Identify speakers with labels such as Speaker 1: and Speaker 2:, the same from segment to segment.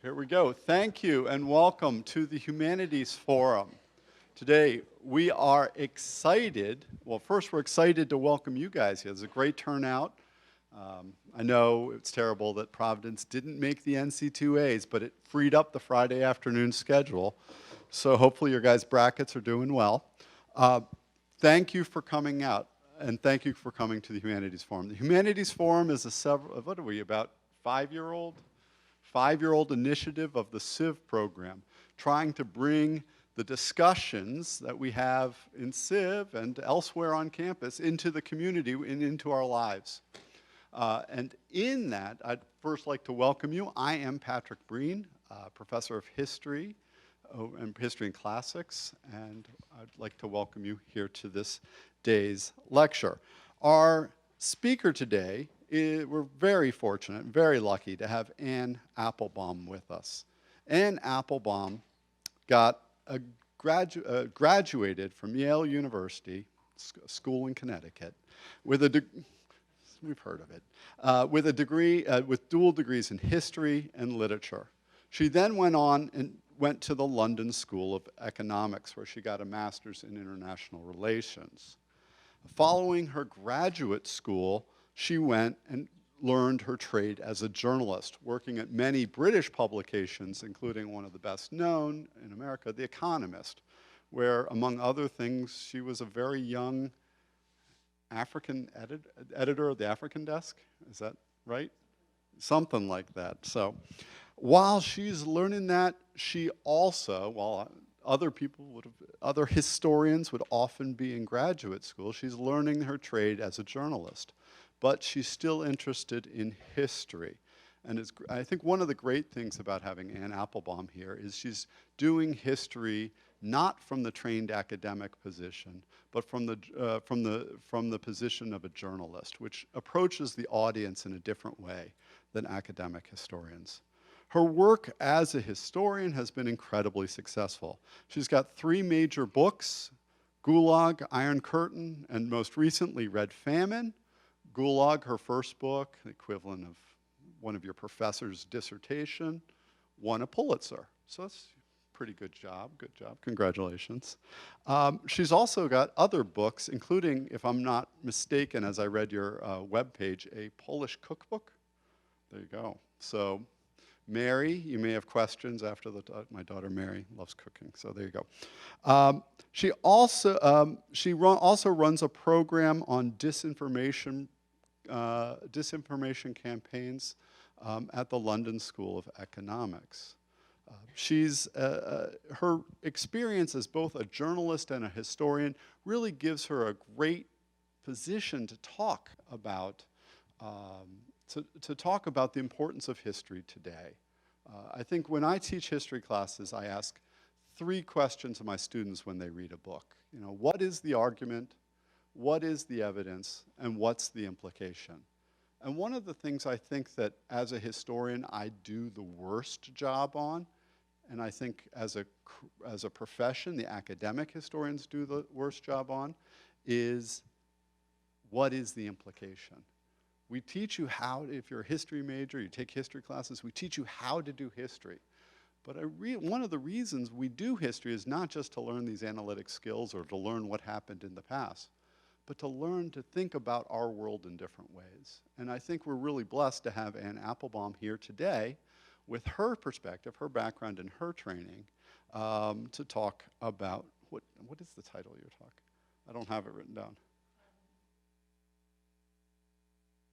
Speaker 1: Here we go. Thank you and welcome to the Humanities Forum. Today we are excited, well first we're excited to welcome you guys here. There's a great turnout. I know it's terrible that Providence didn't make the NC2As, but it freed up the Friday afternoon schedule. So hopefully your guys' brackets are doing well. Thank you for coming out and thank you for coming to the Humanities Forum. The Humanities Forum is what are we, about five-year-old initiative of the Civ program, trying to bring the discussions that we have in Civ and elsewhere on campus into the community and into our lives. And in that, I'd first like to welcome you. I am Patrick Breen, professor of history and history and classics, and I'd like to welcome you here to this day's lecture. Our speaker today, we're very fortunate, very lucky to have Anne Applebaum with us. Anne Applebaum graduated from Yale University, a school in Connecticut, with a we've heard of it, with a degree, with dual degrees in history and literature. She then went on and went to the London School of Economics, where she got a master's in international relations. Following her graduate school, she went and learned her trade as a journalist, working at many British publications, including one of the best known in America, The Economist, where, among other things, she was a very young African editor of the African desk. Is that right? Something like that. So while she's learning that, she also, while other historians would often be in graduate school, she's learning her trade as a journalist. But she's still interested in history. And I think one of the great things about having Anne Applebaum here is she's doing history not from the trained academic position, but from the position of a journalist, which approaches the audience in a different way than academic historians. Her work as a historian has been incredibly successful. She's got 3 major books: Gulag, Iron Curtain, and most recently, Red Famine. Gulag, her first book, the equivalent of one of your professor's dissertation, won a Pulitzer. So that's a pretty good job, congratulations. She's also got other books, including, if I'm not mistaken, as I read your webpage, a Polish cookbook. There you go. So Mary, you may have questions after my daughter Mary loves cooking, so there you go. She also runs a program on disinformation campaigns at the London School of Economics. Her experience as both a journalist and a historian really gives her a great position to talk about the importance of history today. I think when I teach history classes, I ask 3 questions of my students when they read a book. You know, what is the argument? What is the evidence, and what's the implication? And one of the things I think that as a historian I do the worst job on, and I think as a profession the academic historians do the worst job on, is what is the implication? We teach you how, if you're a history major, you take history classes, we teach you how to do history. But one of the reasons we do history is not just to learn these analytic skills or to learn what happened in the past, but to learn to think about our world in different ways. And I think we're really blessed to have Anne Applebaum here today with her perspective, her background, and her training to talk about, what is the title of your talk? I don't have it written down.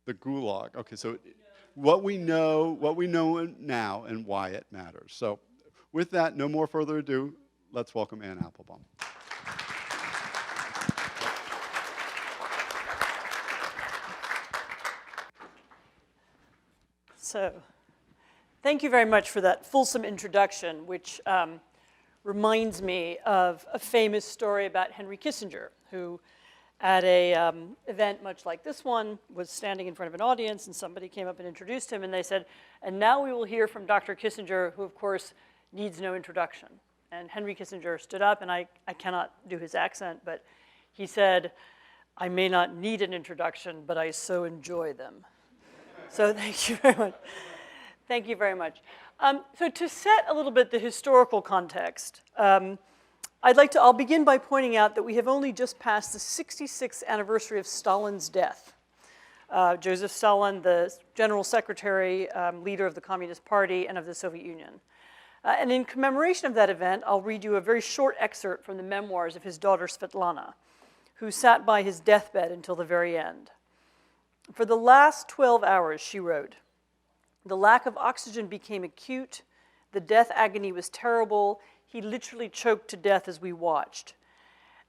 Speaker 1: The Gulag. Okay, so what we know now and why it matters. So with that, no more further ado, let's welcome Anne Applebaum.
Speaker 2: So, thank you very much for that fulsome introduction, which reminds me of a famous story about Henry Kissinger, who at a event much like this one was standing in front of an audience, and somebody came up and introduced him, and they said, "And now we will hear from Dr. Kissinger, who of course needs no introduction." And Henry Kissinger stood up, and I cannot do his accent, but he said, "I may not need an introduction, but I so enjoy them." So thank you very much. Thank you very much. So to set a little bit the historical context, I'll begin by pointing out that we have only just passed the 66th anniversary of Stalin's death. Joseph Stalin, the general secretary, leader of the Communist Party and of the Soviet Union. And in commemoration of that event, I'll read you a very short excerpt from the memoirs of his daughter Svetlana, who sat by his deathbed until the very end. For the last 12 hours, she wrote, the lack of oxygen became acute, the death agony was terrible, he literally choked to death as we watched.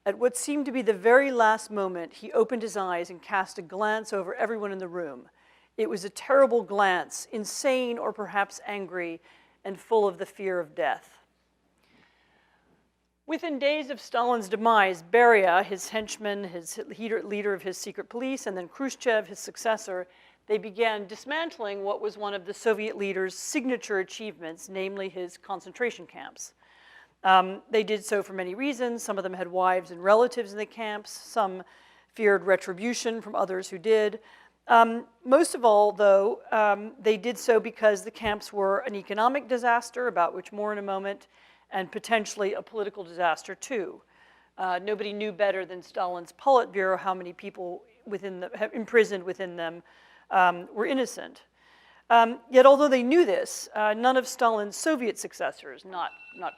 Speaker 2: At what seemed to be the very last moment, he opened his eyes and cast a glance over everyone in the room. It was a terrible glance, insane or perhaps angry, and full of the fear of death. Within days of Stalin's demise, Beria, his henchman, his leader of his secret police, and then Khrushchev, his successor, they began dismantling what was one of the Soviet leader's signature achievements, namely his concentration camps. They did so for many reasons. Some of them had wives and relatives in the camps. Some feared retribution from others who did. Most of all, though, they did so because the camps were an economic disaster, about which more in a moment, and potentially a political disaster, too. Nobody knew better than Stalin's Politburo how many people imprisoned within them were innocent. Yet, although they knew this, none of Stalin's Soviet successors, not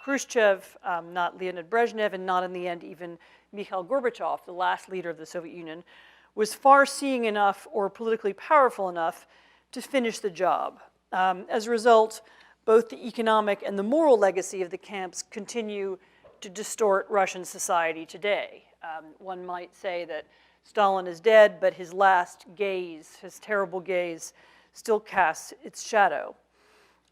Speaker 2: Khrushchev, not Leonid Brezhnev, and not in the end even Mikhail Gorbachev, the last leader of the Soviet Union, was far-seeing enough or politically powerful enough to finish the job. As a result, both the economic and the moral legacy of the camps continue to distort Russian society today. One might say that Stalin is dead, but his last gaze, his terrible gaze, still casts its shadow.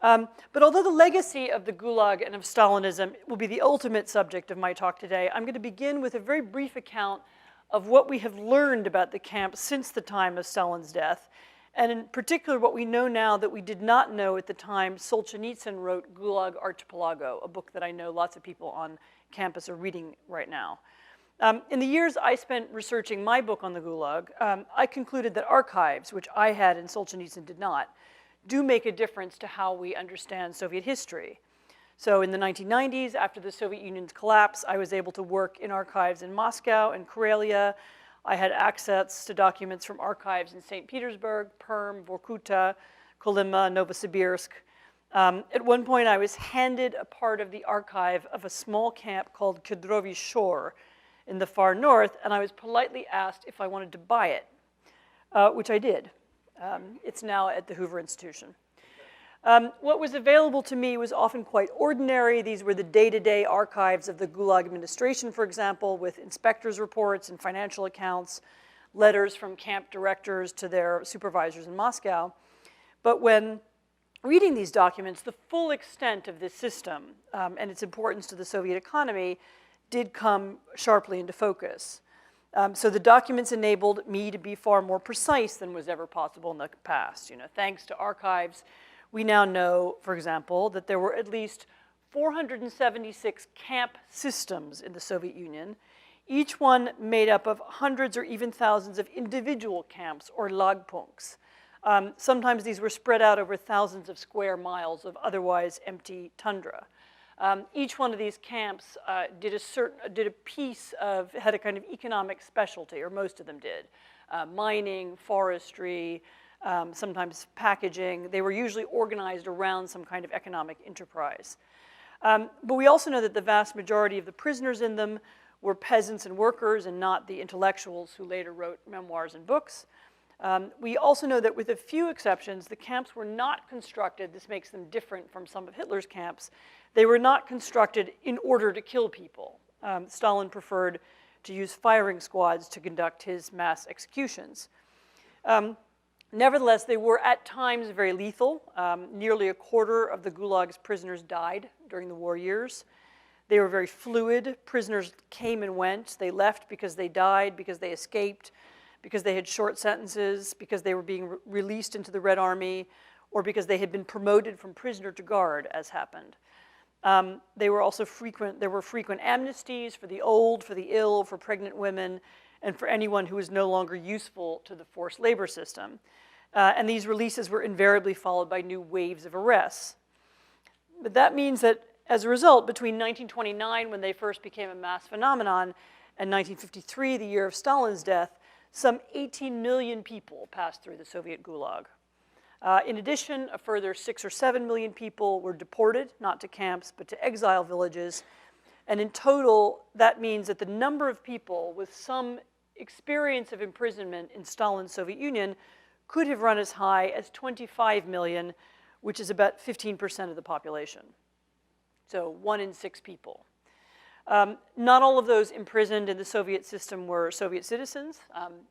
Speaker 2: But although the legacy of the Gulag and of Stalinism will be the ultimate subject of my talk today, I'm going to begin with a very brief account of what we have learned about the camp since the time of Stalin's death, and in particular what we know now that we did not know at the time Solzhenitsyn wrote Gulag Archipelago, a book that I know lots of people on campus are reading right now. In the years I spent researching my book on the Gulag, I concluded that archives, which I had and Solzhenitsyn did not, do make a difference to how we understand Soviet history. So in the 1990s, after the Soviet Union's collapse, I was able to work in archives in Moscow and Karelia. I had access to documents from archives in St. Petersburg, Perm, Vorkuta, Kolyma, Novosibirsk. At one point, I was handed a part of the archive of a small camp called Kedrovy Shore in the far north, and I was politely asked if I wanted to buy it, which I did. It's now at the Hoover Institution. What was available to me was often quite ordinary. These were the day-to-day archives of the Gulag administration, for example, with inspectors' reports and financial accounts, letters from camp directors to their supervisors in Moscow. But when reading these documents, the full extent of this system and its importance to the Soviet economy did come sharply into focus. So the documents enabled me to be far more precise than was ever possible in the past. Thanks to archives, we now know, for example, that there were at least 476 camp systems in the Soviet Union, each one made up of hundreds or even thousands of individual camps or lagpunkts. Sometimes these were spread out over thousands of square miles of otherwise empty tundra. Each one of these camps had a kind of economic specialty, or most of them did. Mining, forestry, sometimes packaging. They were usually organized around some kind of economic enterprise. But we also know that the vast majority of the prisoners in them were peasants and workers and not the intellectuals who later wrote memoirs and books. We also know that with a few exceptions, the camps were not constructed, this makes them different from some of Hitler's camps, they were not constructed in order to kill people. Stalin preferred to use firing squads to conduct his mass executions. Nevertheless, they were at times very lethal. Nearly a quarter of the Gulag's prisoners died during the war years. They were very fluid. Prisoners came and went. They left because they died, because they escaped, because they had short sentences, because they were being released into the Red Army, or because they had been promoted from prisoner to guard, as happened. There were frequent amnesties for the old, for the ill, for pregnant women, and for anyone who was no longer useful to the forced labor system. And these releases were invariably followed by new waves of arrests. But that means that, as a result, between 1929, when they first became a mass phenomenon, and 1953, the year of Stalin's death, some 18 million people passed through the Soviet Gulag. In addition, a further 6 or 7 million people were deported, not to camps, but to exile villages. And in total, that means that the number of people with some experience of imprisonment in Stalin's Soviet Union could have run as high as 25 million, which is about 15% of the population. So 1 in 6 people. Not all of those imprisoned in the Soviet system were Soviet citizens.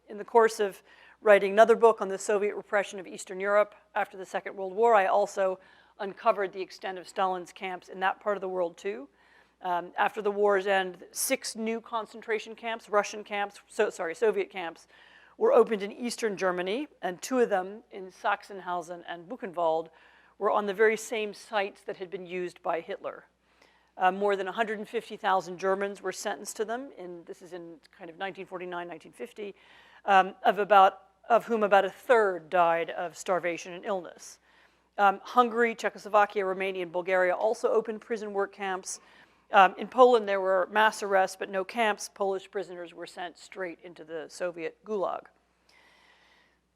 Speaker 2: In the course of writing another book on the Soviet repression of Eastern Europe after the Second World War, I also uncovered the extent of Stalin's camps in that part of the world too. After the war's end, 6 new concentration camps, Soviet camps, were opened in Eastern Germany, and 2 of them, in Sachsenhausen and Buchenwald, were on the very same sites that had been used by Hitler. More than 150,000 Germans were sentenced to them, this is in kind of 1949, 1950, of whom about a third died of starvation and illness. Hungary, Czechoslovakia, Romania, and Bulgaria also opened prison work camps. In Poland, there were mass arrests, but no camps. Polish prisoners were sent straight into the Soviet Gulag.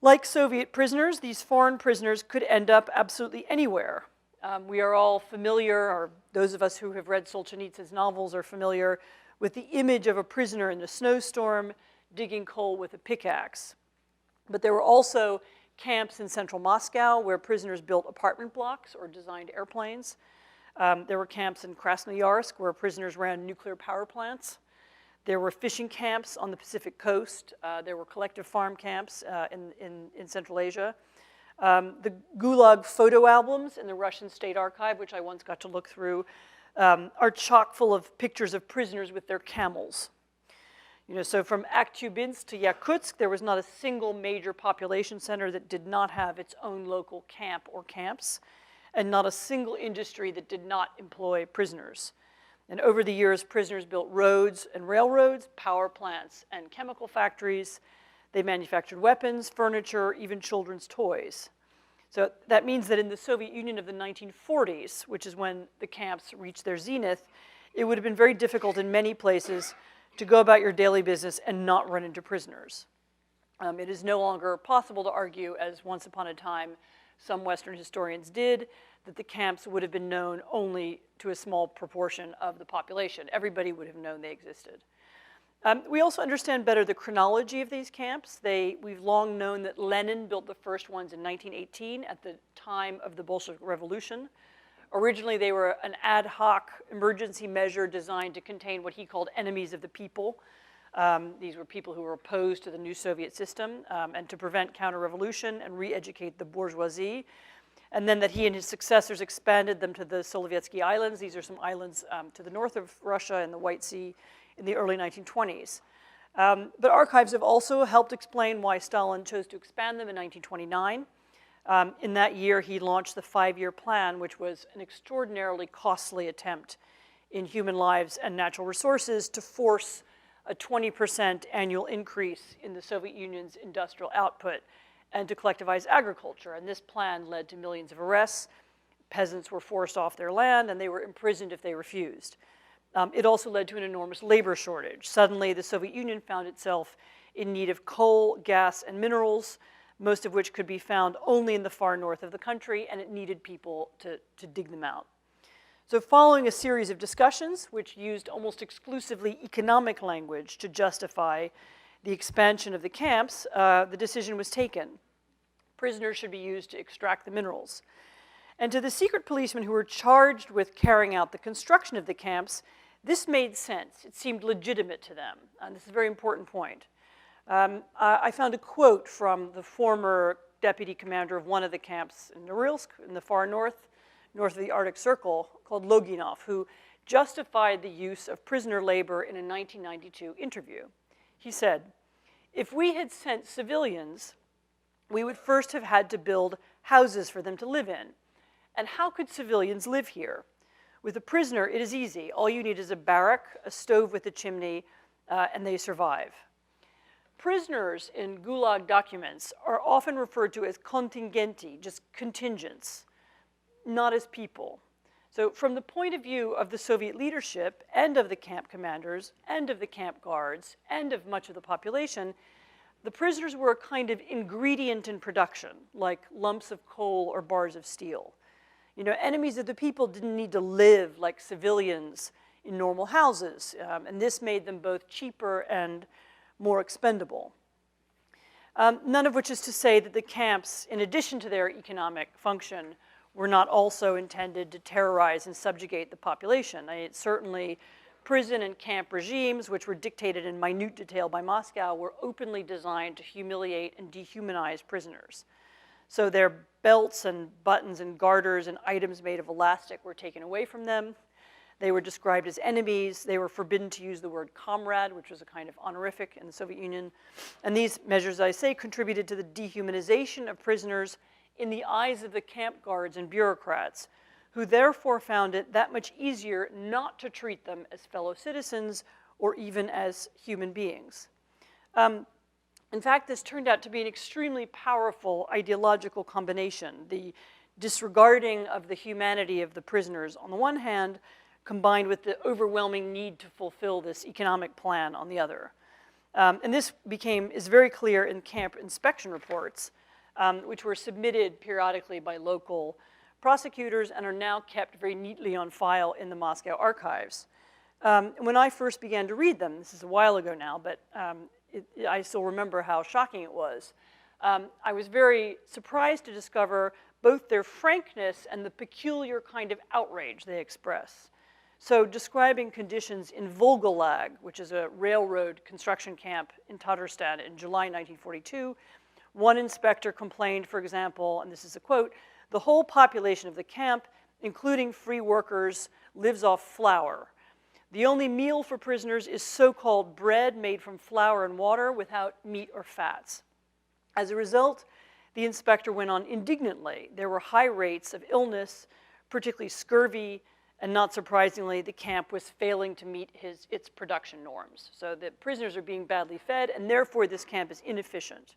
Speaker 2: Like Soviet prisoners, these foreign prisoners could end up absolutely anywhere. We are all familiar, or those of us who have read Solzhenitsyn's novels are familiar with the image of a prisoner in a snowstorm digging coal with a pickaxe. But there were also camps in central Moscow where prisoners built apartment blocks or designed airplanes. There were camps in Krasnoyarsk where prisoners ran nuclear power plants. There were fishing camps on the Pacific coast. There were collective farm camps in Central Asia. The Gulag photo albums in the Russian State Archive, which I once got to look through, are chock full of pictures of prisoners with their camels. So from Akhtubinsk to Yakutsk, there was not a single major population center that did not have its own local camp or camps, and not a single industry that did not employ prisoners. And over the years, prisoners built roads and railroads, power plants, and chemical factories. They manufactured weapons, furniture, even children's toys. So that means that in the Soviet Union of the 1940s, which is when the camps reached their zenith, it would have been very difficult in many places to go about your daily business and not run into prisoners. It is no longer possible to argue, as once upon a time some Western historians did, that the camps would have been known only to a small proportion of the population. Everybody would have known they existed. We also understand better the chronology of these camps. We've long known that Lenin built the first ones in 1918 at the time of the Bolshevik Revolution. Originally, they were an ad hoc emergency measure designed to contain what he called enemies of the people. These were people who were opposed to the new Soviet system and to prevent counter-revolution and re-educate the bourgeoisie. And then that he and his successors expanded them to the Sovietsky Islands. These are some islands to the north of Russia and the White Sea in the early 1920s. But archives have also helped explain why Stalin chose to expand them in 1929. In that year, he launched the 5-year plan, which was an extraordinarily costly attempt in human lives and natural resources to force a 20% annual increase in the Soviet Union's industrial output and to collectivize agriculture. And this plan led to millions of arrests. Peasants were forced off their land, and they were imprisoned if they refused. It also led to an enormous labor shortage. Suddenly, the Soviet Union found itself in need of coal, gas, and minerals, most of which could be found only in the far north of the country, and it needed people to dig them out. So following a series of discussions, which used almost exclusively economic language to justify the expansion of the camps, the decision was taken. Prisoners should be used to extract the minerals. And to the secret policemen who were charged with carrying out the construction of the camps, this made sense. It seemed legitimate to them. And this is a very important point. I found a quote from the former deputy commander of one of the camps in Norilsk in the far north of the Arctic Circle, called Loginov, who justified the use of prisoner labor in a 1992 interview. He said, "If we had sent civilians, we would first have had to build houses for them to live in. And how could civilians live here? With a prisoner, it is easy. All you need is a barrack, a stove with a chimney, and they survive." prisoners in Gulag documents are often referred to as contingenti, just contingents, not as people. So from the point of view of the Soviet leadership and of the camp commanders and of the camp guards and of much of the population, the prisoners were a kind of ingredient in production, like lumps of coal or bars of steel. You know, enemies of the people didn't need to live like civilians in normal houses, and this made them both cheaper and more expendable. None of which is to say that the camps, in addition to their economic function, were not also intended to terrorize and subjugate the population. Certainly, prison and camp regimes, which were dictated in minute detail by Moscow, were openly designed to humiliate and dehumanize prisoners. So their belts and buttons and garters and items made of elastic were taken away from them. They were described as enemies. They were forbidden to use the word comrade, which was a kind of honorific in the Soviet Union. And these measures, I say, contributed to the dehumanization of prisoners in the eyes of the camp guards and bureaucrats, who therefore found it that much easier not to treat them as fellow citizens or even as human beings. In fact, this turned out to be an extremely powerful ideological combination, the disregarding of the humanity of the prisoners on the one hand, combined with the overwhelming need to fulfill this economic plan on the other. And this is very clear in camp inspection reports, which were submitted periodically by local prosecutors and are now kept very neatly on file in the Moscow archives. When I first began to read them, this is a while ago now, but I still remember how shocking it was. I was very surprised to discover both their frankness and the peculiar kind of outrage they express. So describing conditions in Volgolag, which is a railroad construction camp in Tatarstan in July 1942, one inspector complained, for example, and this is a quote, "The whole population of the camp, including free workers, lives off flour. The only meal for prisoners is so-called bread made from flour and water without meat or fats." As a result, the inspector went on indignantly. There were high rates of illness, particularly scurvy, and not surprisingly, the camp was failing to meet its production norms. So the prisoners are being badly fed, and therefore this camp is inefficient.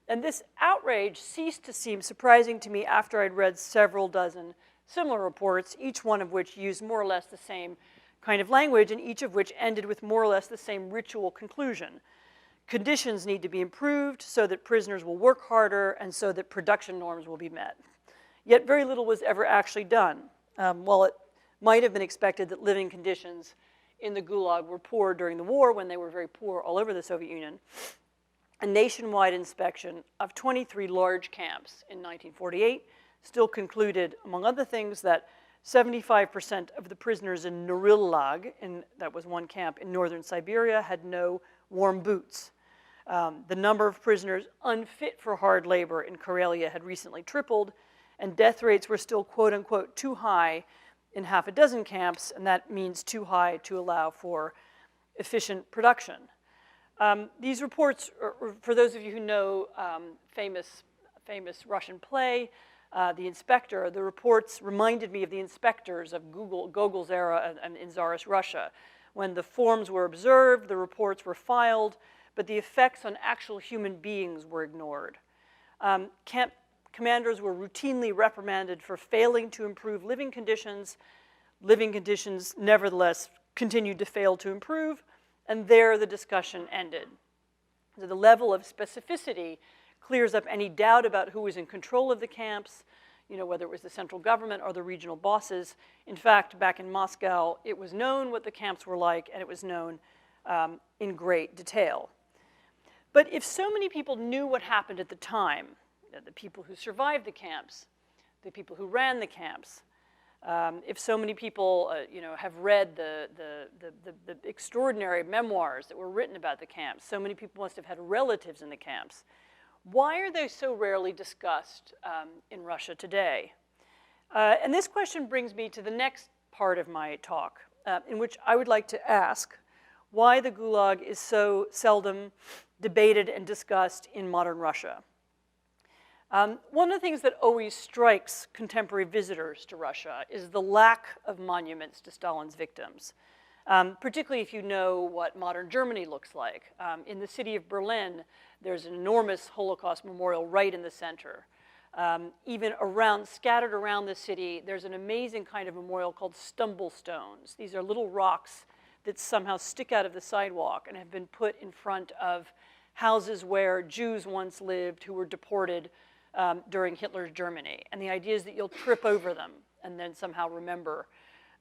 Speaker 2: And this outrage ceased to seem surprising to me after I'd read several dozen similar reports, each one of which used more or less the same kind of language, and each of which ended with more or less the same ritual conclusion. Conditions need to be improved so that prisoners will work harder and so that production norms will be met. Yet very little was ever actually done. While it might have been expected that living conditions in the Gulag were poor during the war, when they were very poor all over the Soviet Union, a nationwide inspection of 23 large camps in 1948 still concluded, among other things, that 75% of the prisoners in Norillag, that was one camp in northern Siberia, had no warm boots. The number of prisoners unfit for hard labor in Karelia had recently tripled, and death rates were still, quote unquote, too high in half a dozen camps, and that means too high to allow for efficient production. These reports, for those of you who know famous Russian play, The Inspector, the reports reminded me of the inspectors of Gogol's era and in Tsarist Russia. When the forms were observed, the reports were filed, but the effects on actual human beings were ignored. Camp commanders were routinely reprimanded for failing to improve living conditions. Living conditions, nevertheless, continued to fail to improve, and there the discussion ended. So the level of specificity clears up any doubt about who was in control of the camps, whether it was the central government or the regional bosses. In fact, back in Moscow, it was known what the camps were like, and it was known in great detail. But if so many people knew what happened at the time, the people who survived the camps, the people who ran the camps, if so many people, have read the extraordinary memoirs that were written about the camps, so many people must have had relatives in the camps. Why are they so rarely discussed in Russia today? And this question brings me to the next part of my talk, in which I would like to ask why the Gulag is so seldom debated and discussed in modern Russia. One of the things that always strikes contemporary visitors to Russia is the lack of monuments to Stalin's victims. particularly if you know what modern Germany looks like. In the city of Berlin, there's an enormous Holocaust memorial right in the center. Even scattered around the city, there's an amazing kind of memorial called stumble stones. These are little rocks that somehow stick out of the sidewalk and have been put in front of houses where Jews once lived who were deported during Hitler's Germany. And the idea is that you'll trip over them and then somehow remember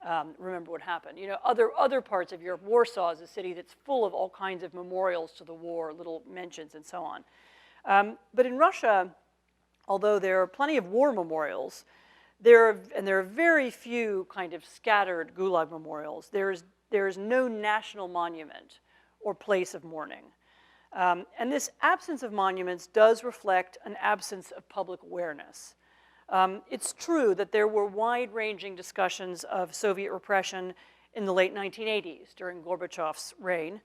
Speaker 2: what happened. You know, other parts of Europe, Warsaw is a city that's full of all kinds of memorials to the war, little mentions and so on. But in Russia, although there are plenty of war memorials, there are very few kind of scattered Gulag memorials. There is no national monument or place of mourning. And this absence of monuments does reflect an absence of public awareness. It's true that there were wide-ranging discussions of Soviet repression in the late 1980s during Gorbachev's reign.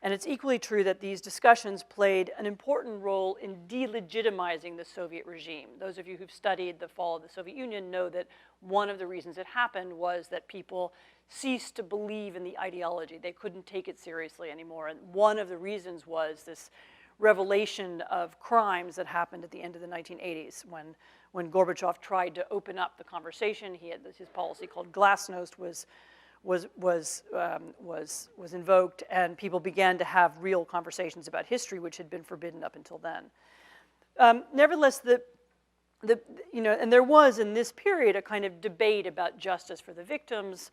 Speaker 2: And it's equally true that these discussions played an important role in delegitimizing the Soviet regime. Those of you who've studied the fall of the Soviet Union know that one of the reasons it happened was that people ceased to believe in the ideology. They couldn't take it seriously anymore. And one of the reasons was this revelation of crimes that happened at the end of the 1980s when Gorbachev tried to open up the conversation. He had his policy called Glasnost was invoked, and people began to have real conversations about history, which had been forbidden up until then. Nevertheless, and there was in this period a kind of debate about justice for the victims,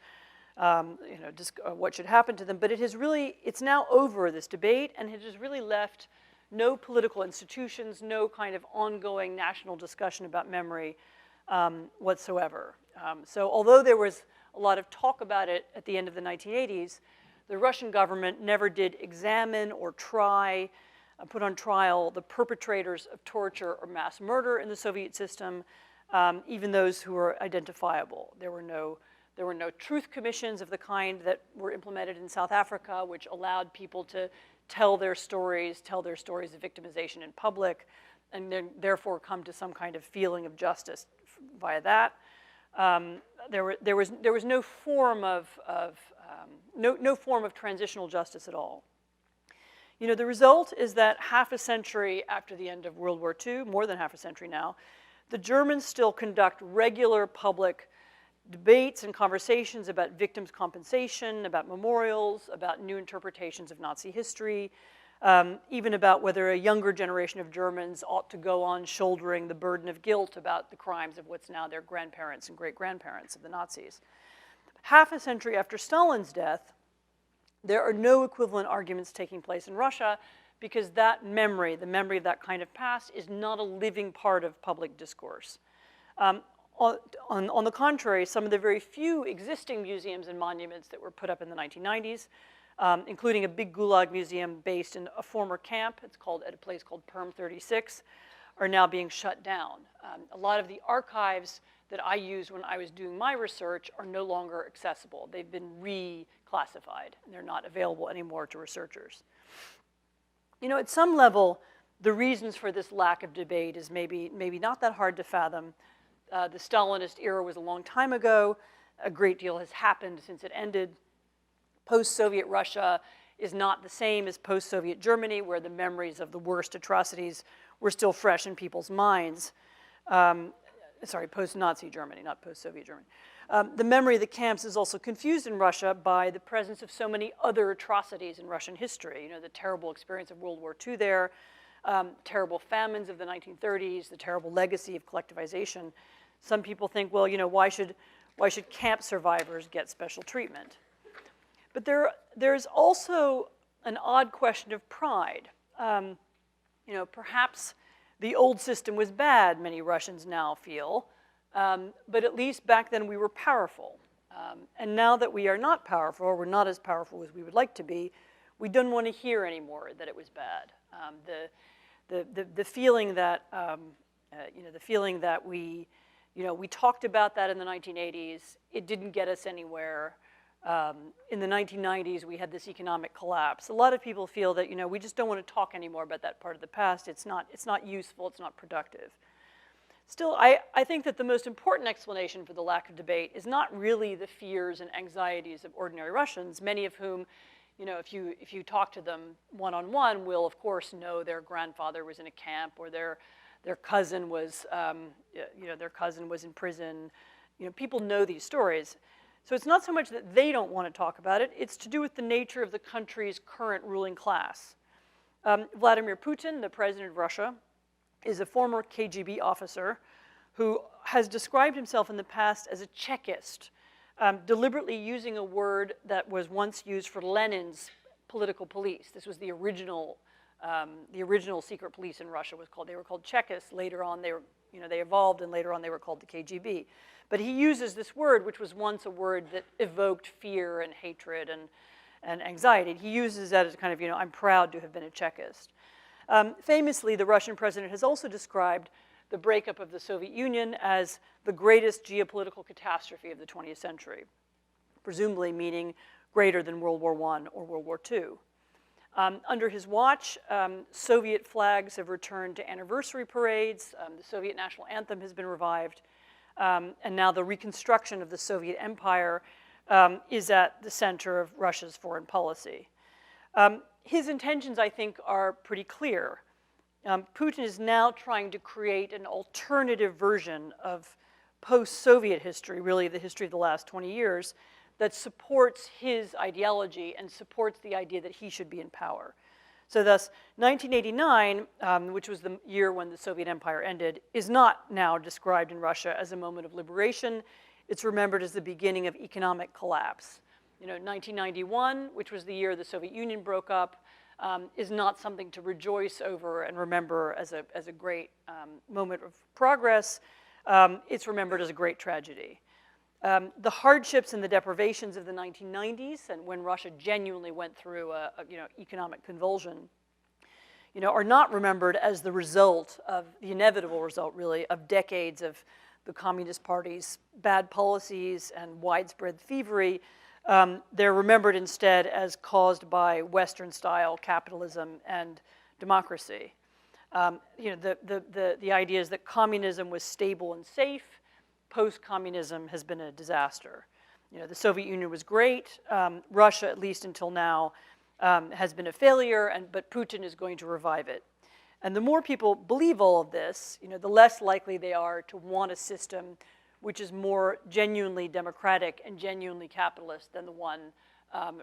Speaker 2: what should happen to them. But it's now over, this debate, and it has really left no political institutions, no kind of ongoing national discussion about memory whatsoever. So although there was a lot of talk about it at the end of the 1980s, the Russian government never did examine or put on trial the perpetrators of torture or mass murder in the Soviet system, even those who were identifiable. There were no truth commissions of the kind that were implemented in South Africa, which allowed people to tell their stories of victimization in public, and then therefore come to some kind of feeling of justice via that. There was no form of transitional justice at all. You know, the result is that half a century after the end of World War II, more than half a century now, the Germans still conduct regular public debates and conversations about victims' compensation, about memorials, about new interpretations of Nazi history, even about whether a younger generation of Germans ought to go on shouldering the burden of guilt about the crimes of what's now their grandparents and great-grandparents of the Nazis. Half a century after Stalin's death, there are no equivalent arguments taking place in Russia because that memory, the memory of that kind of past, is not a living part of public discourse. On the contrary, some of the very few existing museums and monuments that were put up in the 1990s, including a big Gulag museum based in a former camp, it's called at a place called Perm 36, are now being shut down. A lot of the archives that I used when I was doing my research are no longer accessible. They've been reclassified, and they're not available anymore to researchers. You know, at some level, the reasons for this lack of debate is maybe not that hard to fathom. The Stalinist era was a long time ago. A great deal has happened since it ended. Post-Soviet Russia is not the same as post-Soviet Germany, where the memories of the worst atrocities were still fresh in people's minds. Sorry, post-Nazi Germany, not post-Soviet Germany. The memory of the camps is also confused in Russia by the presence of so many other atrocities in Russian history. You know, the terrible experience of World War II there, terrible famines of the 1930s, the terrible legacy of collectivization. Some people think, well, you know, why should camp survivors get special treatment? But there's also an odd question of pride. You know, perhaps the old system was bad, many Russians now feel, but at least back then we were powerful. And now that we are not powerful, or we're not as powerful as we would like to be, we don't want to hear anymore that it was bad. The feeling that we talked about that in the 1980s, it didn't get us anywhere. In the 1990s, we had this economic collapse. A lot of people feel that, you know, we just don't want to talk anymore about that part of the past. It's not useful, it's not productive. Still, I think that the most important explanation for the lack of debate is not really the fears and anxieties of ordinary Russians, many of whom, if you talk to them one-on-one, will of course know their grandfather was in a camp, or their cousin was, their cousin was in prison. People know these stories. So it's not so much that they don't want to talk about it, it's to do with the nature of the country's current ruling class. Vladimir Putin, the president of Russia, is a former KGB officer who has described himself in the past as a Chekist, deliberately using a word that was once used for Lenin's political police. This was the original secret police in Russia. They were called Chekists. Later on, they evolved, and later on they were called the KGB. But he uses this word, which was once a word that evoked fear and hatred and anxiety. He uses that as a kind of, I'm proud to have been a Chekist. Famously, the Russian president has also described the breakup of the Soviet Union as the greatest geopolitical catastrophe of the 20th century, presumably meaning greater than World War I or World War II. Under his watch, Soviet flags have returned to anniversary parades, the Soviet national anthem has been revived, and now the reconstruction of the Soviet empire is at the center of Russia's foreign policy. His intentions, I think, are pretty clear. Putin is now trying to create an alternative version of post-Soviet history, really the history of the last 20 years, that supports his ideology and supports the idea that he should be in power. So thus, 1989, which was the year when the Soviet Empire ended, is not now described in Russia as a moment of liberation. It's remembered as the beginning of economic collapse. 1991, which was the year the Soviet Union broke up, is not something to rejoice over and remember as a great moment of progress. It's remembered as a great tragedy. The hardships and the deprivations of the 1990s, and when Russia genuinely went through economic convulsion, are not remembered as the result of the inevitable result, really, of decades of the Communist Party's bad policies and widespread thievery. They're remembered instead as caused by Western-style capitalism and democracy. The idea is that communism was stable and safe. Post-communism has been a disaster. The Soviet Union was great. Russia, at least until now, has been a failure, but Putin is going to revive it. And the more people believe all of this, the less likely they are to want a system which is more genuinely democratic and genuinely capitalist than the one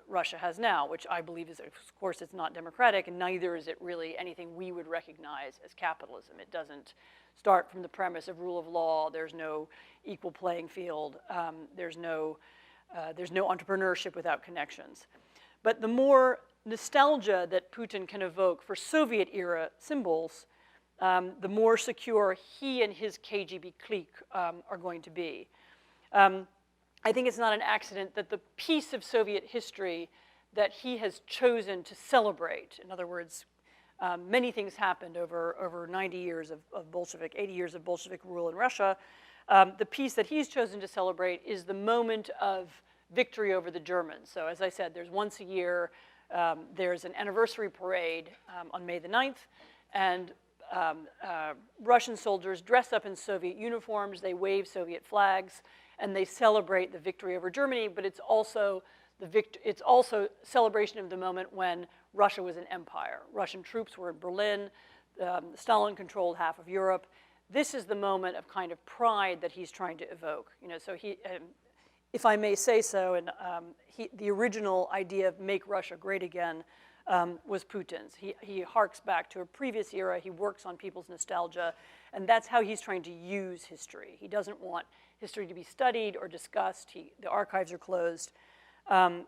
Speaker 2: Russia has now, which I believe is, of course, it's not democratic, and neither is it really anything we would recognize as capitalism. It doesn't start from the premise of rule of law. There's no equal playing field. There's no entrepreneurship without connections. But the more nostalgia that Putin can evoke for Soviet-era symbols, the more secure he and his KGB clique are going to be. I think it's not an accident that the piece of Soviet history that he has chosen to celebrate, in other words, many things happened over 90 years of Bolshevik, 80 years of Bolshevik rule in Russia. The piece that he's chosen to celebrate is the moment of victory over the Germans. So as I said, there's once a year, there's an anniversary parade on May the 9th, and Russian soldiers dress up in Soviet uniforms, they wave Soviet flags, and they celebrate the victory over Germany, but it's also celebration of the moment when Russia was an empire. Russian troops were in Berlin, Stalin controlled half of Europe. This is the moment of kind of pride that he's trying to evoke. So he, if I may say so, and the original idea of make Russia great again was Putin's. He harks back to a previous era. He works on people's nostalgia, and that's how he's trying to use history. He doesn't want history to be studied or discussed. The archives are closed.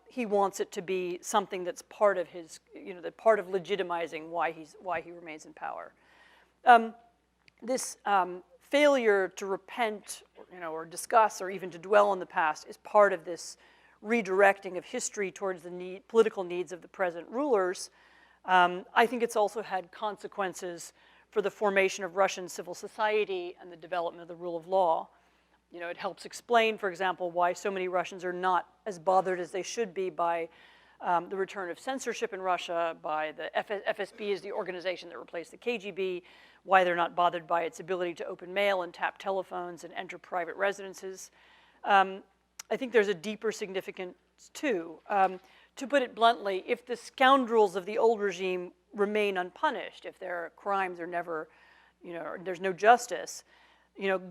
Speaker 2: He wants it to be something that's part of his, part of legitimizing why he remains in power. This failure to repent, or discuss, or even to dwell on the past is part of this redirecting of history towards the political needs of the present rulers. I think it's also had consequences for the formation of Russian civil society and the development of the rule of law. It helps explain, for example, why so many Russians are not as bothered as they should be by the return of censorship in Russia by the FSB is the organization that replaced the KGB, why they're not bothered by its ability to open mail and tap telephones and enter private residences. I think there's a deeper significance too. To put it bluntly, if the scoundrels of the old regime remain unpunished, if their crimes are never, there's no justice,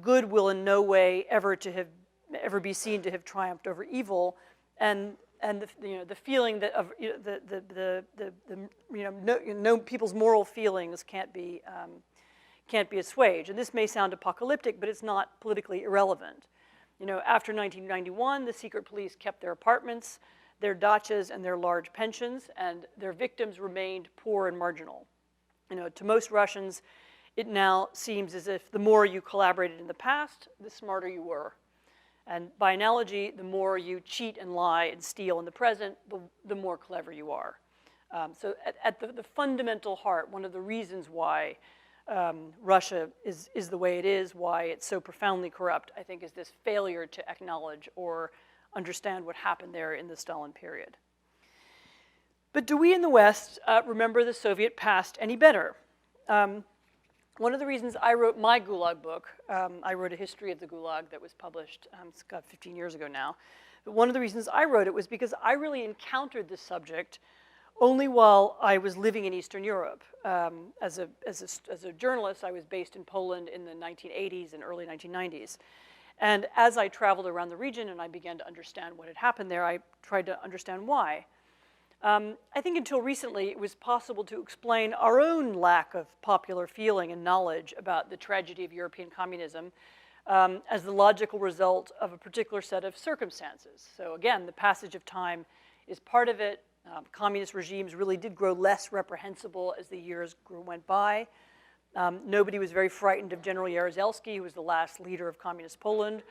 Speaker 2: good will in no way ever be seen to have triumphed over evil, and the feeling that of no people's moral feelings can't be assuaged. And this may sound apocalyptic, but it's not politically irrelevant. After 1991, the secret police kept their apartments, their dachas, and their large pensions, and their victims remained poor and marginal. To most Russians, it now seems as if the more you collaborated in the past, the smarter you were. And by analogy, the more you cheat and lie and steal in the present, the more clever you are. So at the fundamental heart, one of the reasons why Russia is the way it is, why it's so profoundly corrupt, I think, is this failure to acknowledge or understand what happened there in the Stalin period. But do we in the West remember the Soviet past any better? One of the reasons I wrote my Gulag book, I wrote a history of the Gulag that was published, it's got 15 years ago now, but one of the reasons I wrote it was because I really encountered this subject only while I was living in Eastern Europe. As a journalist, I was based in Poland in the 1980s and early 1990s. And as I traveled around the region and I began to understand what had happened there, I tried to understand why. I think until recently, it was possible to explain our own lack of popular feeling and knowledge about the tragedy of European communism as the logical result of a particular set of circumstances. So again, the passage of time is part of it. Communist regimes really did grow less reprehensible as the years went by. Nobody was very frightened of General Jaruzelski, who was the last leader of communist Poland,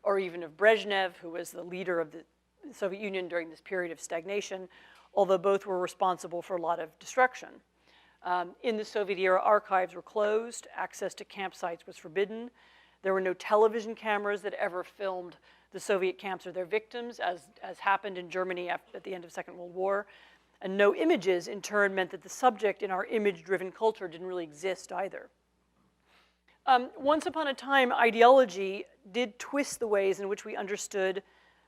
Speaker 2: or even of Brezhnev, who was the leader of the Soviet Union during this period of stagnation, although both were responsible for a lot of destruction. In the Soviet era, archives were closed, access to campsites was forbidden. There were no television cameras that ever filmed the Soviet camps or their victims, as happened in Germany at the end of the Second World War. And no images, in turn, meant that the subject in our image-driven culture didn't really exist either. Once upon a time, ideology did twist the ways in which we understood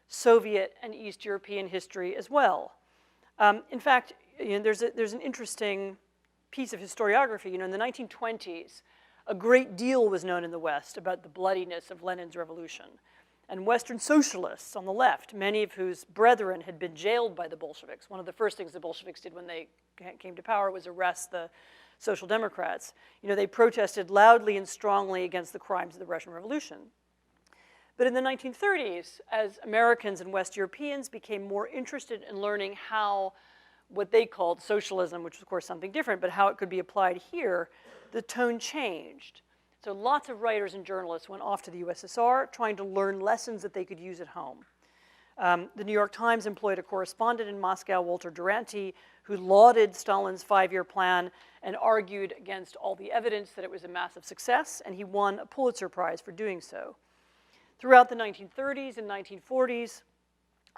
Speaker 2: Soviet and East European history as well. In fact, there's an interesting piece of historiography. In the 1920s, a great deal was known in the West about the bloodiness of Lenin's revolution. And Western socialists on the left, many of whose brethren had been jailed by the Bolsheviks. One of the first things the Bolsheviks did when they came to power was arrest the Social Democrats. They protested loudly and strongly against the crimes of the Russian Revolution. But in the 1930s, as Americans and West Europeans became more interested in learning how what they called socialism, which was of course something different, but how it could be applied here, the tone changed. So lots of writers and journalists went off to the USSR trying to learn lessons that they could use at home. The New York Times employed a correspondent in Moscow, Walter Duranty, who lauded Stalin's 5-year plan and argued against all the evidence that it was a massive success, and he won a Pulitzer Prize for doing so. Throughout the 1930s and 1940s,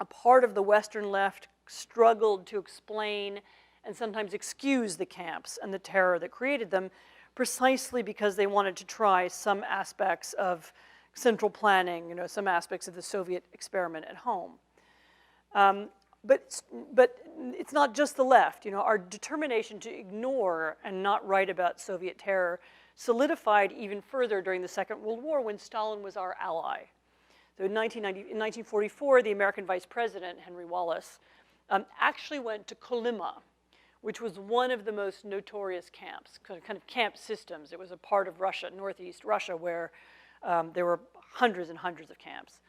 Speaker 2: a part of the Western left struggled to explain and sometimes excuse the camps and the terror that created them, precisely because they wanted to try some aspects of central planning, some aspects of the Soviet experiment at home. But it's not just the left. Our determination to ignore and not write about Soviet terror solidified even further during the Second World War when Stalin was our ally. So in 1944, the American Vice President, Henry Wallace, actually went to Kolyma, which was one of the most notorious camps, kind of camp systems. It was a part of Russia, northeast Russia, where there were hundreds and hundreds of camps.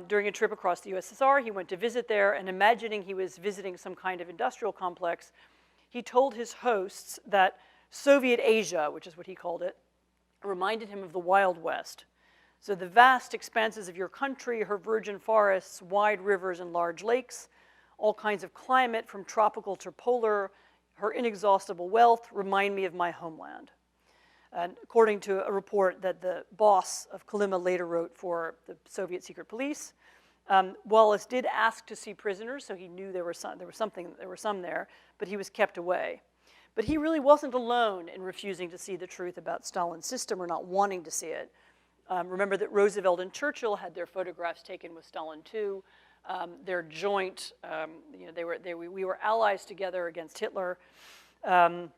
Speaker 2: During a trip across the USSR, he went to visit there, and imagining he was visiting some kind of industrial complex, he told his hosts that Soviet Asia, which is what he called it, reminded him of the Wild West. So the vast expanses of your country, her virgin forests, wide rivers and large lakes, all kinds of climate from tropical to polar, her inexhaustible wealth remind me of my homeland. And according to a report that the boss of Kolyma later wrote for the Soviet secret police, Wallace did ask to see prisoners, so he knew there were some there, but he was kept away. But he really wasn't alone in refusing to see the truth about Stalin's system or not wanting to see it. Remember that Roosevelt and Churchill had their photographs taken with Stalin too. Their joint, we were allies together against Hitler, and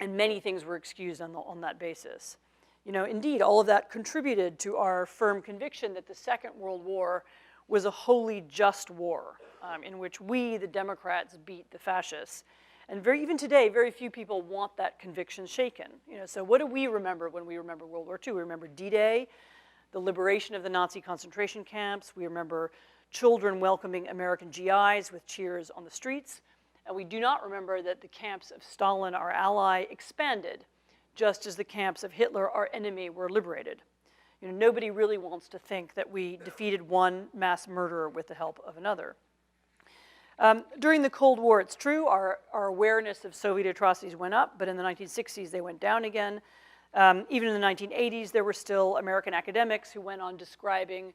Speaker 2: many things were excused on that basis. Indeed, all of that contributed to our firm conviction that the Second World War was a wholly just war in which we, the Democrats, beat the fascists. And even today, very few people want that conviction shaken. So what do we remember when we remember World War II? We remember D-Day, the liberation of the Nazi concentration camps. We remember children welcoming American GIs with cheers on the streets. And we do not remember that the camps of Stalin, our ally, expanded, just as the camps of Hitler, our enemy, were liberated. Nobody really wants to think that we defeated one mass murderer with the help of another. During the Cold War, it's true, our awareness of Soviet atrocities went up, but in the 1960s, they went down again. Even in the 1980s, there were still American academics who went on describing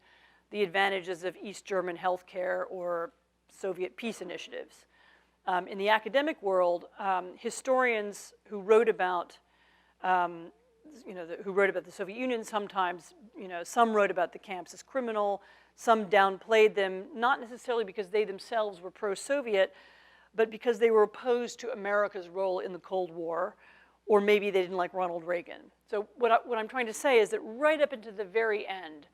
Speaker 2: the advantages of East German healthcare or Soviet peace initiatives. In the academic world, historians who wrote about the Soviet Union sometimes, some wrote about the camps as criminal, some downplayed them, not necessarily because they themselves were pro-Soviet, but because they were opposed to America's role in the Cold War, or maybe they didn't like Ronald Reagan. So what I'm trying to say is that right up into the very end,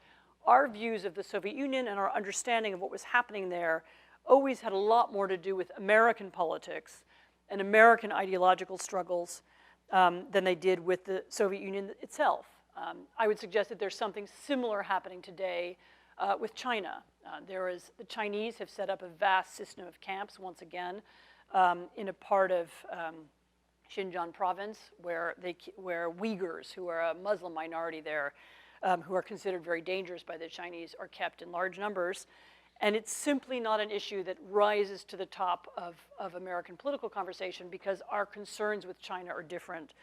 Speaker 2: our views of the Soviet Union and our understanding of what was happening there always had a lot more to do with American politics and American ideological struggles than they did with the Soviet Union itself. I would suggest that there's something similar happening today with China. The Chinese have set up a vast system of camps, once again, in a part of Xinjiang province where Uyghurs, who are a Muslim minority there, who are considered very dangerous by the Chinese, are kept in large numbers. And it's simply not an issue that rises to the top of American political conversation because our concerns with China are different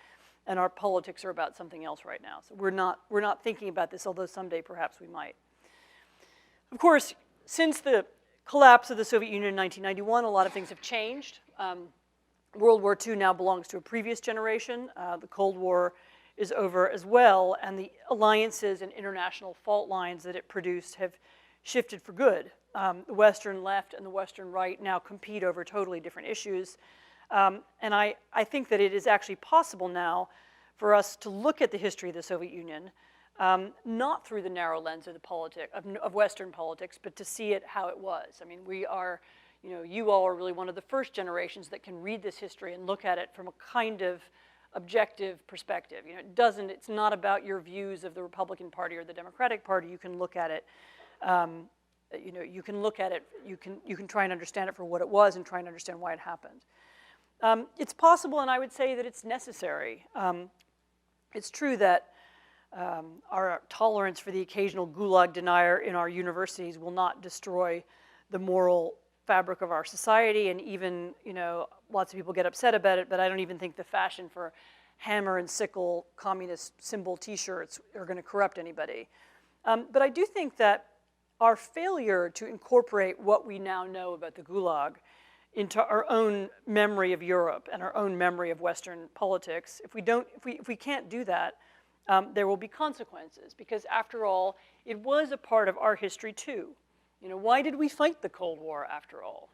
Speaker 2: and our politics are about something else right now. So we're not thinking about this, although someday perhaps we might. Of course, since the collapse of the Soviet Union in 1991, a lot of things have changed. World War II now belongs to a previous generation. The Cold War is over as well, and the alliances and international fault lines that it produced have shifted for good. The Western left and the Western right now compete over totally different issues. And I think that it is actually possible now for us to look at the history of the Soviet Union, not through the narrow lens of Western politics, but to see it how it was. I mean, we are, you all are really one of the first generations that can read this history and look at it from a kind of objective perspective. It's not about your views of the Republican Party or the Democratic Party. You can look at it. You can look at it. You can try and understand it for what it was and try and understand why it happened. It's possible, and I would say that it's necessary. It's true that our tolerance for the occasional Gulag denier in our universities will not destroy the moral fabric of our society, and even, lots of people get upset about it, but I don't even think the fashion for hammer and sickle communist symbol t-shirts are going to corrupt anybody. But I do think that our failure to incorporate what we now know about the Gulag into our own memory of Europe and our own memory of Western politics, if we can't do that, there will be consequences, because after all, it was a part of our history too. Why did we fight the Cold War after all?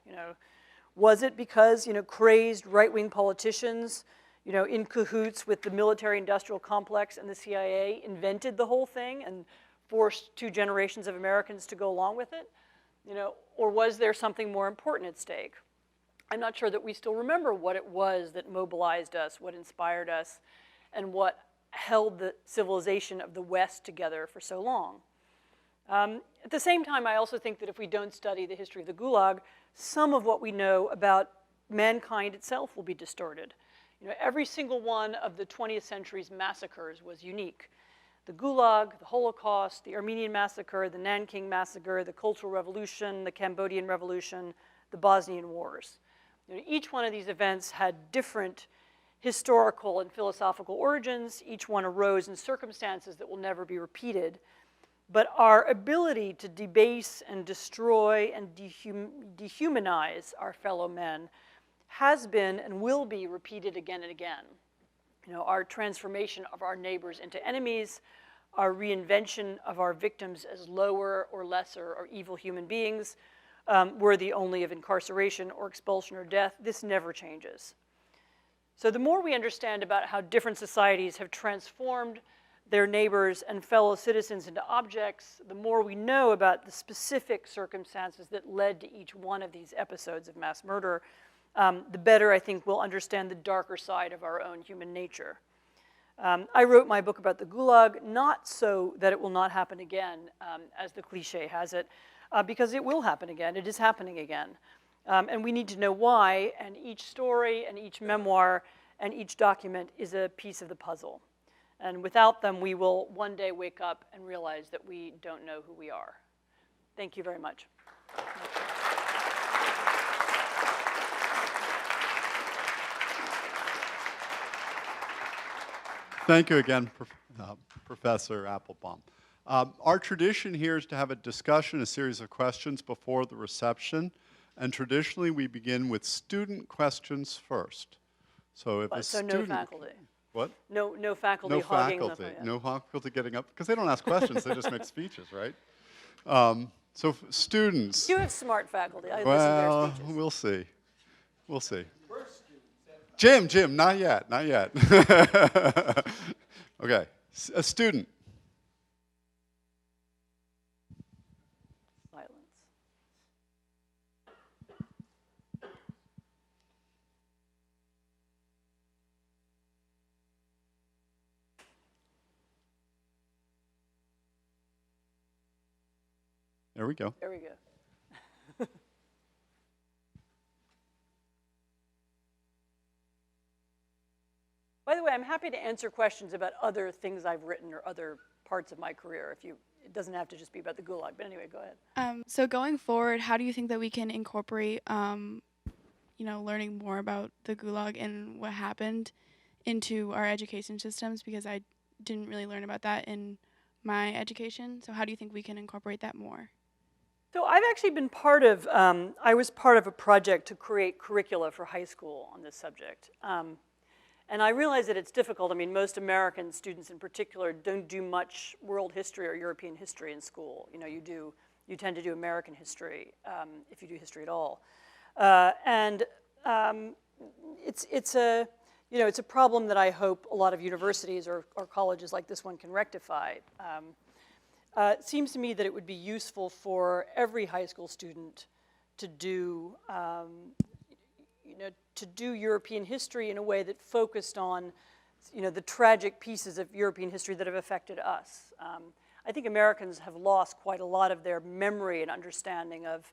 Speaker 2: Was it because, crazed right-wing politicians, in cahoots with the military-industrial complex and the CIA invented the whole thing and forced 2 generations of Americans to go along with it? Or was there something more important at stake? I'm not sure that we still remember what it was that mobilized us, what inspired us, and what held the civilization of the West together for so long. At the same time, I also think that if we don't study the history of the Gulag, some of what we know about mankind itself will be distorted. Every single one of the 20th century's massacres was unique. The Gulag, the Holocaust, the Armenian Massacre, the Nanking Massacre, the Cultural Revolution, the Cambodian Revolution, the Bosnian Wars. Each one of these events had different historical and philosophical origins. Each one arose in circumstances that will never be repeated. but our ability to debase and destroy and dehumanize our fellow men has been and will be repeated again and again. You know, our transformation of our neighbors into enemies, our reinvention of our victims as lower or lesser or evil human beings, worthy only of incarceration or expulsion or death, this never changes. So the more we understand about how different societies have transformed their neighbors and fellow citizens into objects, the more we know about the specific circumstances that led to each one of these episodes of mass murder, the better I think we'll understand the darker side of our own human nature. I wrote my book about the Gulag not so that it will not happen again, as the cliche has it, because it will happen again. It is happening again. And we need to know why, and each story and each memoir and each document is a piece of the puzzle. And without them, we will one day wake up and realize that we don't know who we are. Thank you very much.
Speaker 1: Thank you again, Professor Applebaum. Our tradition here is to have a discussion, a series of questions before the reception. And traditionally, we begin with student questions first. So if a student...
Speaker 2: no faculty.
Speaker 1: What?
Speaker 2: No faculty hogging the... Yeah.
Speaker 1: No faculty getting up, because they don't ask questions, they just make speeches, right? So students...
Speaker 2: You have smart faculty. I
Speaker 1: well,
Speaker 2: listen to their speeches.
Speaker 1: we'll see. We'll see. Jim, not yet. Okay, a student.
Speaker 2: Silence.
Speaker 1: There we go.
Speaker 2: There we go. By the way, I'm happy to answer questions about other things I've written or other parts of my career. It doesn't have to just be about the Gulag. But anyway, go ahead.
Speaker 3: So going forward, how do you think that we can incorporate, learning more about the Gulag and what happened into our education systems? Because I didn't really learn about that in my education. So how do you think we can incorporate that more?
Speaker 2: So I've actually been I was part of a project to create curricula for high school on this subject. And I realize that it's difficult. I mean, most American students in particular don't do much world history or European history in school. You know, you tend to do American history, if you do history at all. It's a problem that I hope a lot of universities or colleges like this one can rectify. It seems to me that it would be useful for every high school student to do European history in a way that focused on, the tragic pieces of European history that have affected us. I think Americans have lost quite a lot of their memory and understanding of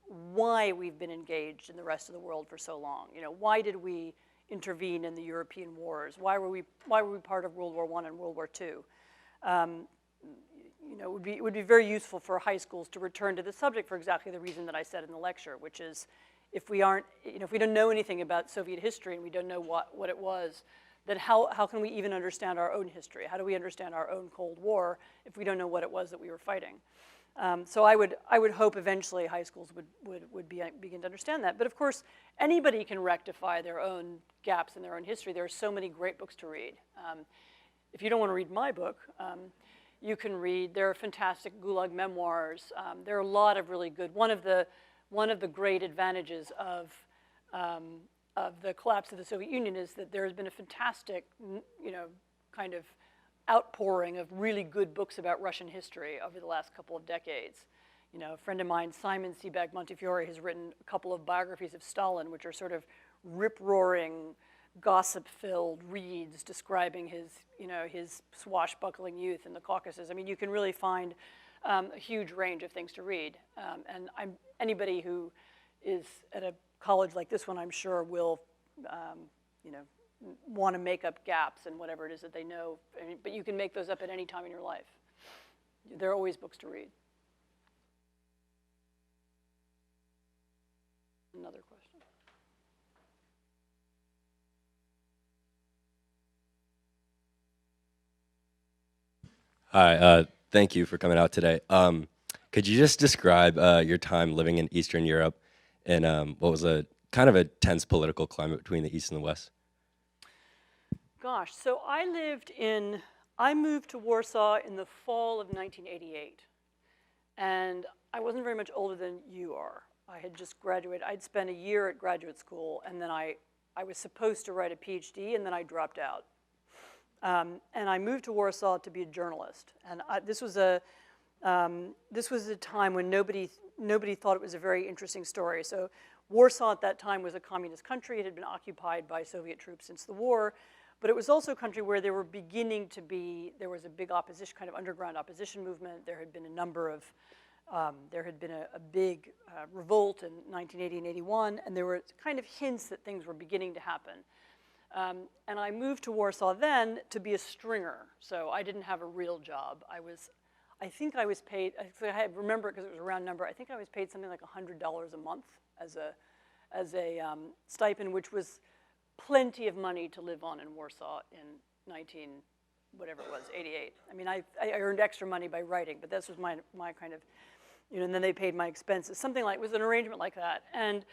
Speaker 2: why we've been engaged in the rest of the world for so long. Why did we intervene in the European wars? Why were we part of World War I and World War II? It would be very useful for high schools to return to the subject for exactly the reason that I said in the lecture, which is if we don't know anything about Soviet history and we don't know what it was, then how can we even understand our own history? How do we understand our own Cold War if we don't know what it was that we were fighting? So I would hope eventually high schools would begin to understand that. But of course, anybody can rectify their own gaps in their own history. There are so many great books to read. If you don't want to read my book, you can read. There are fantastic Gulag memoirs. There are a lot of really good. One of the great advantages of the collapse of the Soviet Union is that there has been a fantastic, kind of outpouring of really good books about Russian history over the last couple of decades. A friend of mine, Simon Sebag Montefiore, has written a couple of biographies of Stalin, which are sort of rip-roaring, gossip-filled reads describing his swashbuckling youth in the Caucasus. I mean, you can really find a huge range of things to read. And anybody who is at a college like this one, I'm sure, will, want to make up gaps in whatever it is that they know. But you can make those up at any time in your life. There are always books to read. Another question.
Speaker 4: Hi, Thank you for coming out today. Could you just describe your time living in Eastern Europe and what was a kind of a tense political climate between the East and the West?
Speaker 2: Gosh, so I moved to Warsaw in the fall of 1988. And I wasn't very much older than you are. I had just graduated. I'd spent a year at graduate school, and then I was supposed to write a PhD, and then I dropped out. And I moved to Warsaw to be a journalist. And this was a time when nobody thought it was a very interesting story. So Warsaw at that time was a communist country. It had been occupied by Soviet troops since the war. But it was also a country where there was a big opposition, kind of underground opposition movement. There had been a big revolt in 1980 and 81, and there were kind of hints that things were beginning to happen. And I moved to Warsaw then to be a stringer, so I didn't have a real job. I think I was paid, I remember it because it was a round number, I think I was paid something like $100 a month as a stipend, which was plenty of money to live on in Warsaw in 88. I mean, I earned extra money by writing, but this was my kind of, and then they paid my expenses. It was an arrangement like that. And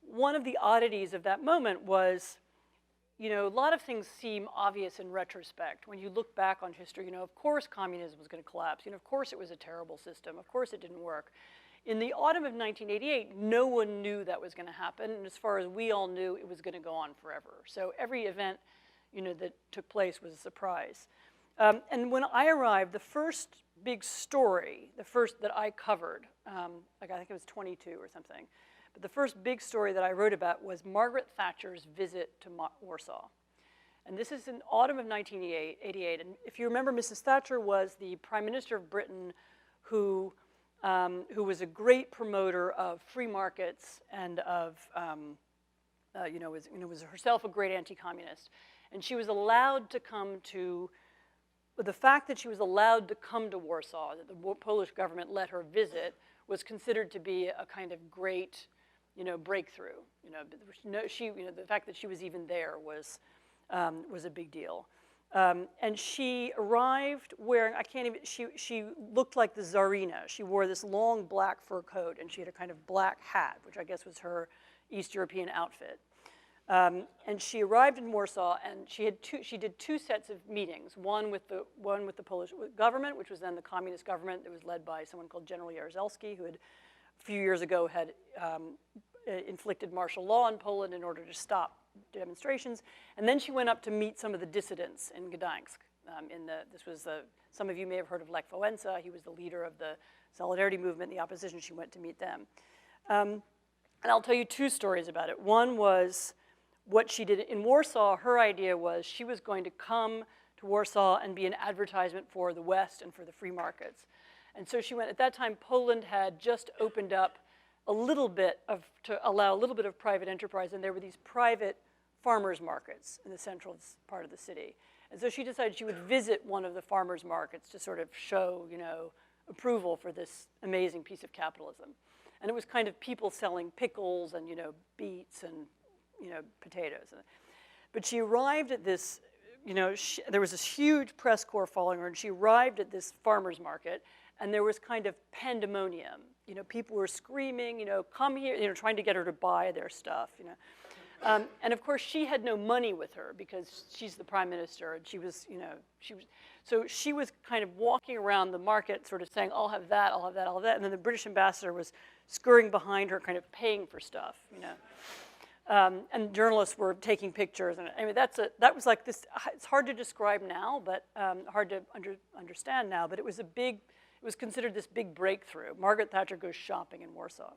Speaker 2: one of the oddities of that moment was, a lot of things seem obvious in retrospect. When you look back on history, of course communism was going to collapse. Of course it was a terrible system. Of course it didn't work. In the autumn of 1988, no one knew that was going to happen, and as far as we all knew, it was going to go on forever. So every event, that took place was a surprise. And when I arrived, the first big story, the first that I covered, I think it was 22 or something, but the first big story that I wrote about was Margaret Thatcher's visit to Warsaw. And this is in autumn of 1988, and if you remember, Mrs. Thatcher was the Prime Minister of Britain who was a great promoter of free markets and was herself a great anti-communist. And she was allowed to come to, the fact that she was allowed to come to Warsaw, that the Polish government let her visit, was considered to be a kind of great, breakthrough. The fact that she was even there was a big deal. And she arrived wearing, she looked like the Tsarina. She wore this long black fur coat, and she had a kind of black hat, which I guess was her East European outfit. And she arrived in Warsaw, and she did two sets of meetings, one with the Polish government, which was then the communist government that was led by someone called General Jaruzelski, who had, a few years ago, had inflicted martial law in Poland in order to stop demonstrations, and then she went up to meet some of the dissidents in Gdańsk. Some of you may have heard of Lech Wałęsa. He was the leader of the Solidarity movement, the opposition. She went to meet them. And I'll tell you two stories about it. One was what she did in Warsaw. Her idea was she was going to come to Warsaw and be an advertisement for the West and for the free markets. And so she went, at that time, Poland had just opened up a little bit to allow a little bit of private enterprise, and there were these private farmers markets in the central part of the city. And so she decided she would visit one of the farmers markets to sort of show, approval for this amazing piece of capitalism. And it was kind of people selling pickles and, beets and, potatoes. But she arrived at this, there was this huge press corps following her, and she arrived at this farmer's market, and there was kind of pandemonium. People were screaming, come here, trying to get her to buy their stuff, and of course, she had no money with her because she's the prime minister, and so she was kind of walking around the market, sort of saying, "I'll have that, I'll have that, I'll have that," and then the British ambassador was scurrying behind her, kind of paying for stuff, and journalists were taking pictures, and I mean, that was like this. It's hard to describe now, but hard to understand now. But it was considered this big breakthrough. Margaret Thatcher goes shopping in Warsaw.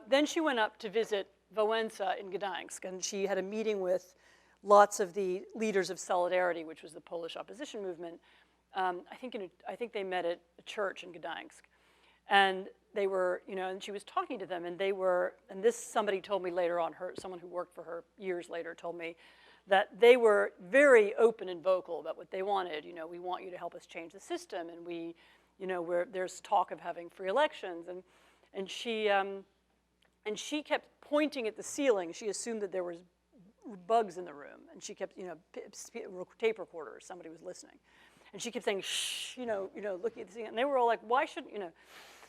Speaker 2: Then she went up to visit Wałęsa in Gdańsk, and she had a meeting with lots of the leaders of Solidarity, which was the Polish opposition movement. I think they met at a church in Gdańsk, and they were, and she was talking to them, and somebody told me later on, someone who worked for her years later told me that they were very open and vocal about what they wanted. We want you to help us change the system, and there's talk of having free elections, and she kept pointing at the ceiling. She assumed that there was bugs in the room, and she kept, tape recorders, somebody was listening. And she kept saying, shh, looking at the thing. And they were all like, why shouldn't,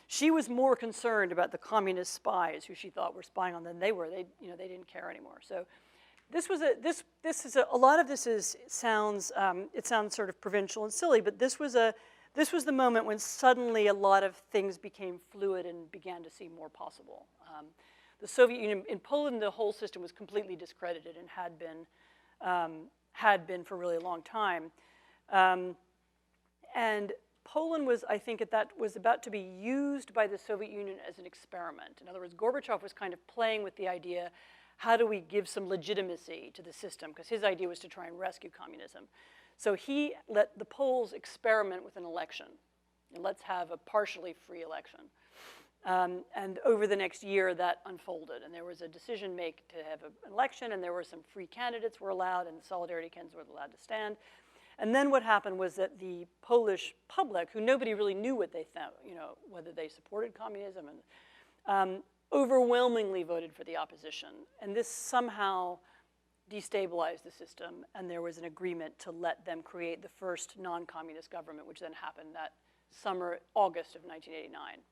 Speaker 2: She was more concerned about the communist spies who she thought were spying on them than they were. They didn't care anymore. So this was a lot of this sounds sort of provincial and silly, but this was the moment when suddenly a lot of things became fluid and began to seem more possible. The Soviet Union, in Poland, the whole system was completely discredited and had been for a really long time. And Poland was, I think, was about to be used by the Soviet Union as an experiment. In other words, Gorbachev was kind of playing with the idea, how do we give some legitimacy to the system? Because his idea was to try and rescue communism. So he let the Poles experiment with an election. And let's have a partially free election. And over the next year, that unfolded. And there was a decision made to have an election, and there were some free candidates were allowed, and Solidarity candidates were allowed to stand. And then what happened was that the Polish public, who nobody really knew what they thought, whether they supported communism, and overwhelmingly voted for the opposition. And this somehow destabilized the system, and there was an agreement to let them create the first non-communist government, which then happened that summer, August of 1989.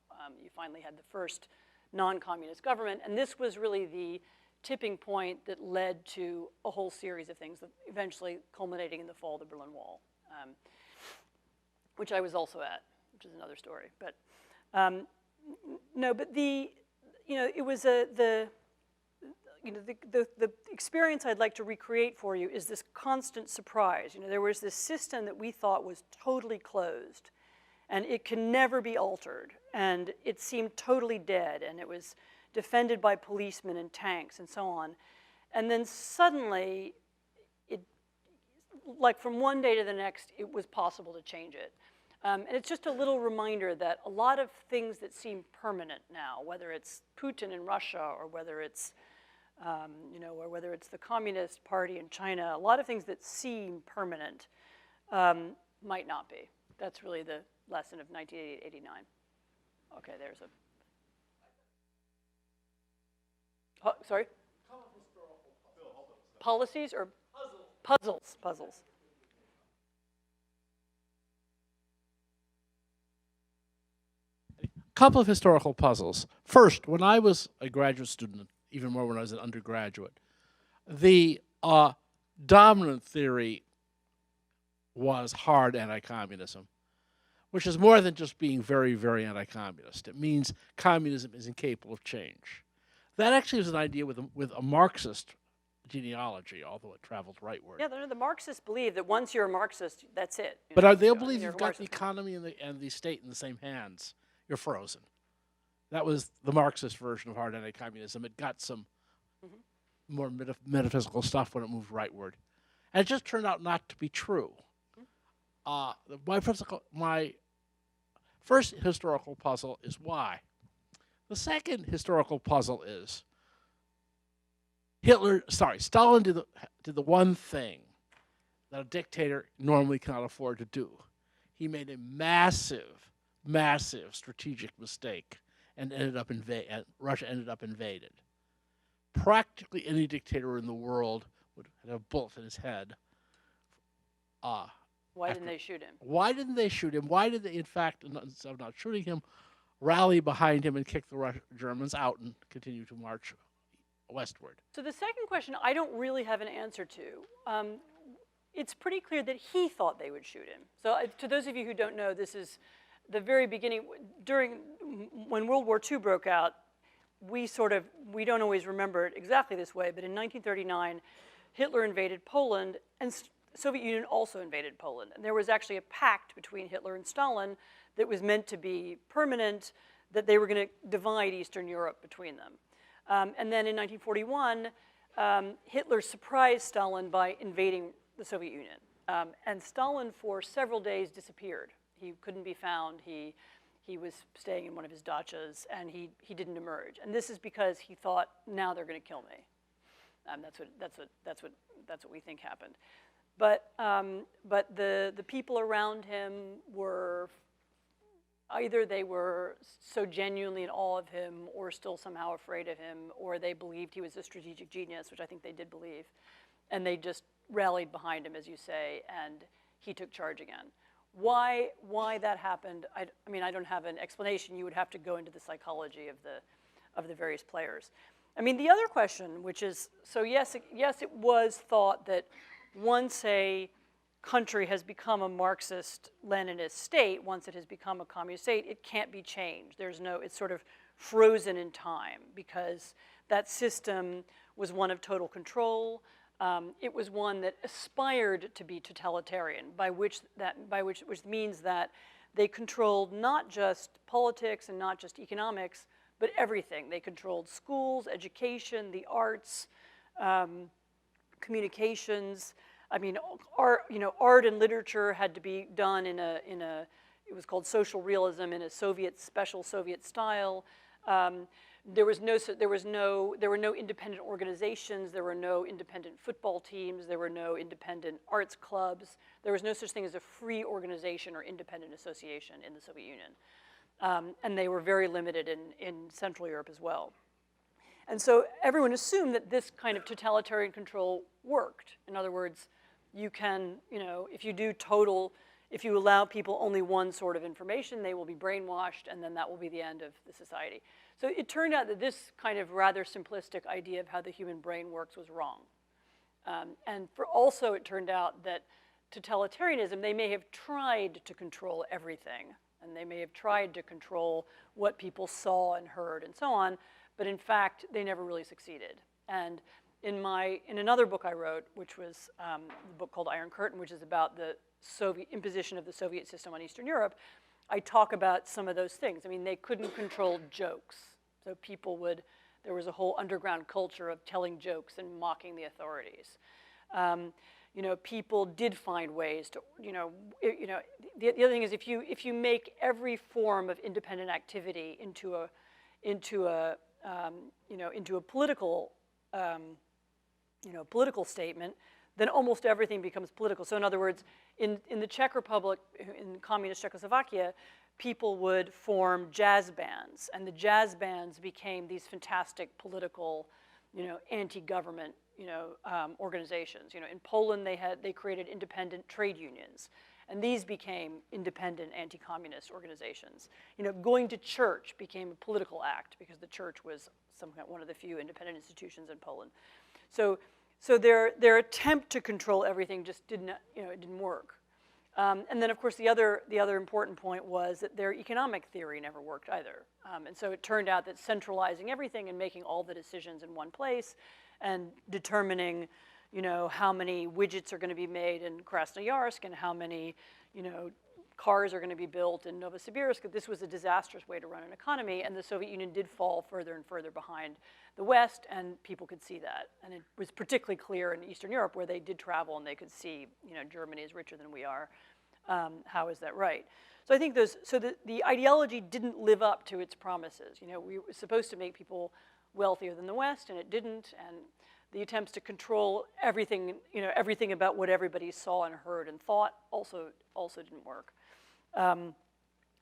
Speaker 2: You finally had the first non-communist government, and this was really the tipping point that led to a whole series of things, that eventually culminating in the fall of the Berlin Wall, which I was also at, which is another story. But no, but it was the experience I'd like to recreate for you is this constant surprise. There was this system that we thought was totally closed, and it can never be altered, and it seemed totally dead, and it was defended by policemen and tanks and so on. And then suddenly, like from one day to the next, it was possible to change it. And it's just a little reminder that a lot of things that seem permanent now, whether it's Putin in Russia or whether it's, or whether it's the Communist Party in China, a lot of things that seem permanent might not be. That's really the lesson of 1989. Okay, there's a. Sorry? Policies or puzzles? Puzzles.
Speaker 5: Couple of historical puzzles. First, when I was a graduate student, even more when I was an undergraduate, the dominant theory was hard anti-communism, which is more than just being very, very anti-communist. It means communism is incapable of change. That actually was an idea with a Marxist genealogy, although it traveled rightward.
Speaker 2: Yeah, the Marxists believe that once you're a Marxist, that's it.
Speaker 5: But they'll believe you've got the economy and the state in the same hands. You're frozen. That was the Marxist version of hard anti-communism. It got some more metaphysical stuff when it moved rightward. And it just turned out not to be true. My first historical puzzle is why. The second historical puzzle is Stalin did the one thing that a dictator normally cannot afford to do. He made a massive strategic mistake and Russia ended up invaded. Practically any dictator in the world would have a bullet in his head.
Speaker 2: Why didn't they shoot him?
Speaker 5: Why didn't they shoot him? Why did they, in fact, instead of not shooting him, rally behind him and kick the Germans out and continue to march westward?
Speaker 2: So the second question I don't really have an answer to. It's pretty clear that he thought they would shoot him. So to those of you who don't know, this is the very beginning. When World War II broke out, we don't always remember it exactly this way, but in 1939, Hitler invaded Poland, and the Soviet Union also invaded Poland. And there was actually a pact between Hitler and Stalin that was meant to be permanent, that they were going to divide Eastern Europe between them. And then in 1941, Hitler surprised Stalin by invading the Soviet Union. And Stalin, for several days, disappeared. He couldn't be found. He was staying in one of his dachas, and he didn't emerge. And this is because he thought, now they're going to kill me. That's what we think happened. But the people around him were either they were so genuinely in awe of him, or still somehow afraid of him, or they believed he was a strategic genius, which I think they did believe, and they just rallied behind him, as you say, and he took charge again. why that happened, I mean, I don't have an explanation. You would have to go into the psychology of the various players. I mean, the other question, which is, so yes, it was thought that once a country has become a Marxist-Leninist state, once it has become a communist state, it can't be changed. It's sort of frozen in time because that system was one of total control. It was one that aspired to be totalitarian, which means that they controlled not just politics and not just economics, but everything. They controlled schools, education, the arts, communications. I mean, art and literature had to be done in a it was called social realism in a special Soviet style. There were no independent organizations. There were no independent football teams. There were no independent arts clubs. There was no such thing as a free organization or independent association in the Soviet Union. And they were very limited in Central Europe as well. And so everyone assumed that this kind of totalitarian control worked. In other words, you can, if you allow people only one sort of information, they will be brainwashed, and then that will be the end of the society. So it turned out that this kind of rather simplistic idea of how the human brain works was wrong. And also it turned out that totalitarianism, they may have tried to control everything, and they may have tried to control what people saw and heard and so on, but in fact, they never really succeeded. And in another book I wrote, which was a book called Iron Curtain, which is about the Soviet imposition of the Soviet system on Eastern Europe, I talk about some of those things. I mean, they couldn't control jokes. So there was a whole underground culture of telling jokes and mocking the authorities. People did find ways to, the other thing is if you make every form of independent activity into a political, political statement, then almost everything becomes political. So in other words, in the Czech Republic, in communist Czechoslovakia, people would form jazz bands, and the jazz bands became these fantastic political, anti-government, organizations. In Poland, they created independent trade unions, and these became independent anti-communist organizations. Going to church became a political act because the church was one of the few independent institutions in Poland. So their attempt to control everything just didn't work. And then, of course, the other important point was that their economic theory never worked either. And so it turned out that centralizing everything and making all the decisions in one place and determining, how many widgets are going to be made in Krasnoyarsk and how many, cars are going to be built in Novosibirsk, this was a disastrous way to run an economy, and the Soviet Union did fall further and further behind the West, and people could see that. And it was particularly clear in Eastern Europe where they did travel and they could see, Germany is richer than we are. How is that right? So I think the ideology didn't live up to its promises. We were supposed to make people wealthier than the West, and it didn't, and the attempts to control everything, everything about what everybody saw and heard and thought also didn't work.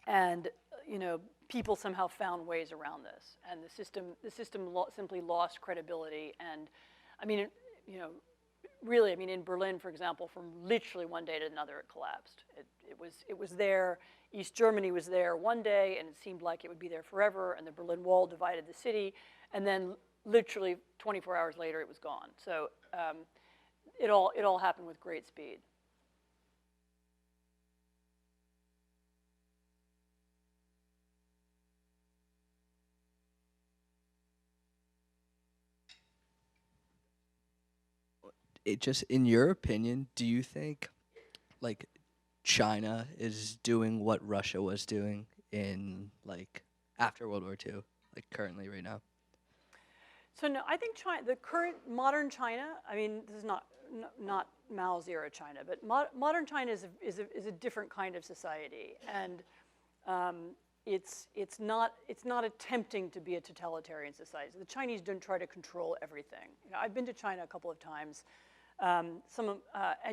Speaker 2: And people somehow found ways around this, and the system simply lost credibility. And I mean, really, I mean, in Berlin, for example, from literally one day to another, it collapsed. It was there. East Germany was there one day, and it seemed like it would be there forever. And the Berlin Wall divided the city, and then literally 24 hours later, it was gone. So it all happened with great speed.
Speaker 6: Just in your opinion, do you think like China is doing what Russia was doing in after World War II, currently right now?
Speaker 2: So no, I think China, the current modern China, I mean, this is not Mao's era China, but modern China is a different kind of society, and it's not attempting to be a totalitarian society. So the Chinese don't try to control everything. I've been to China a couple of times. And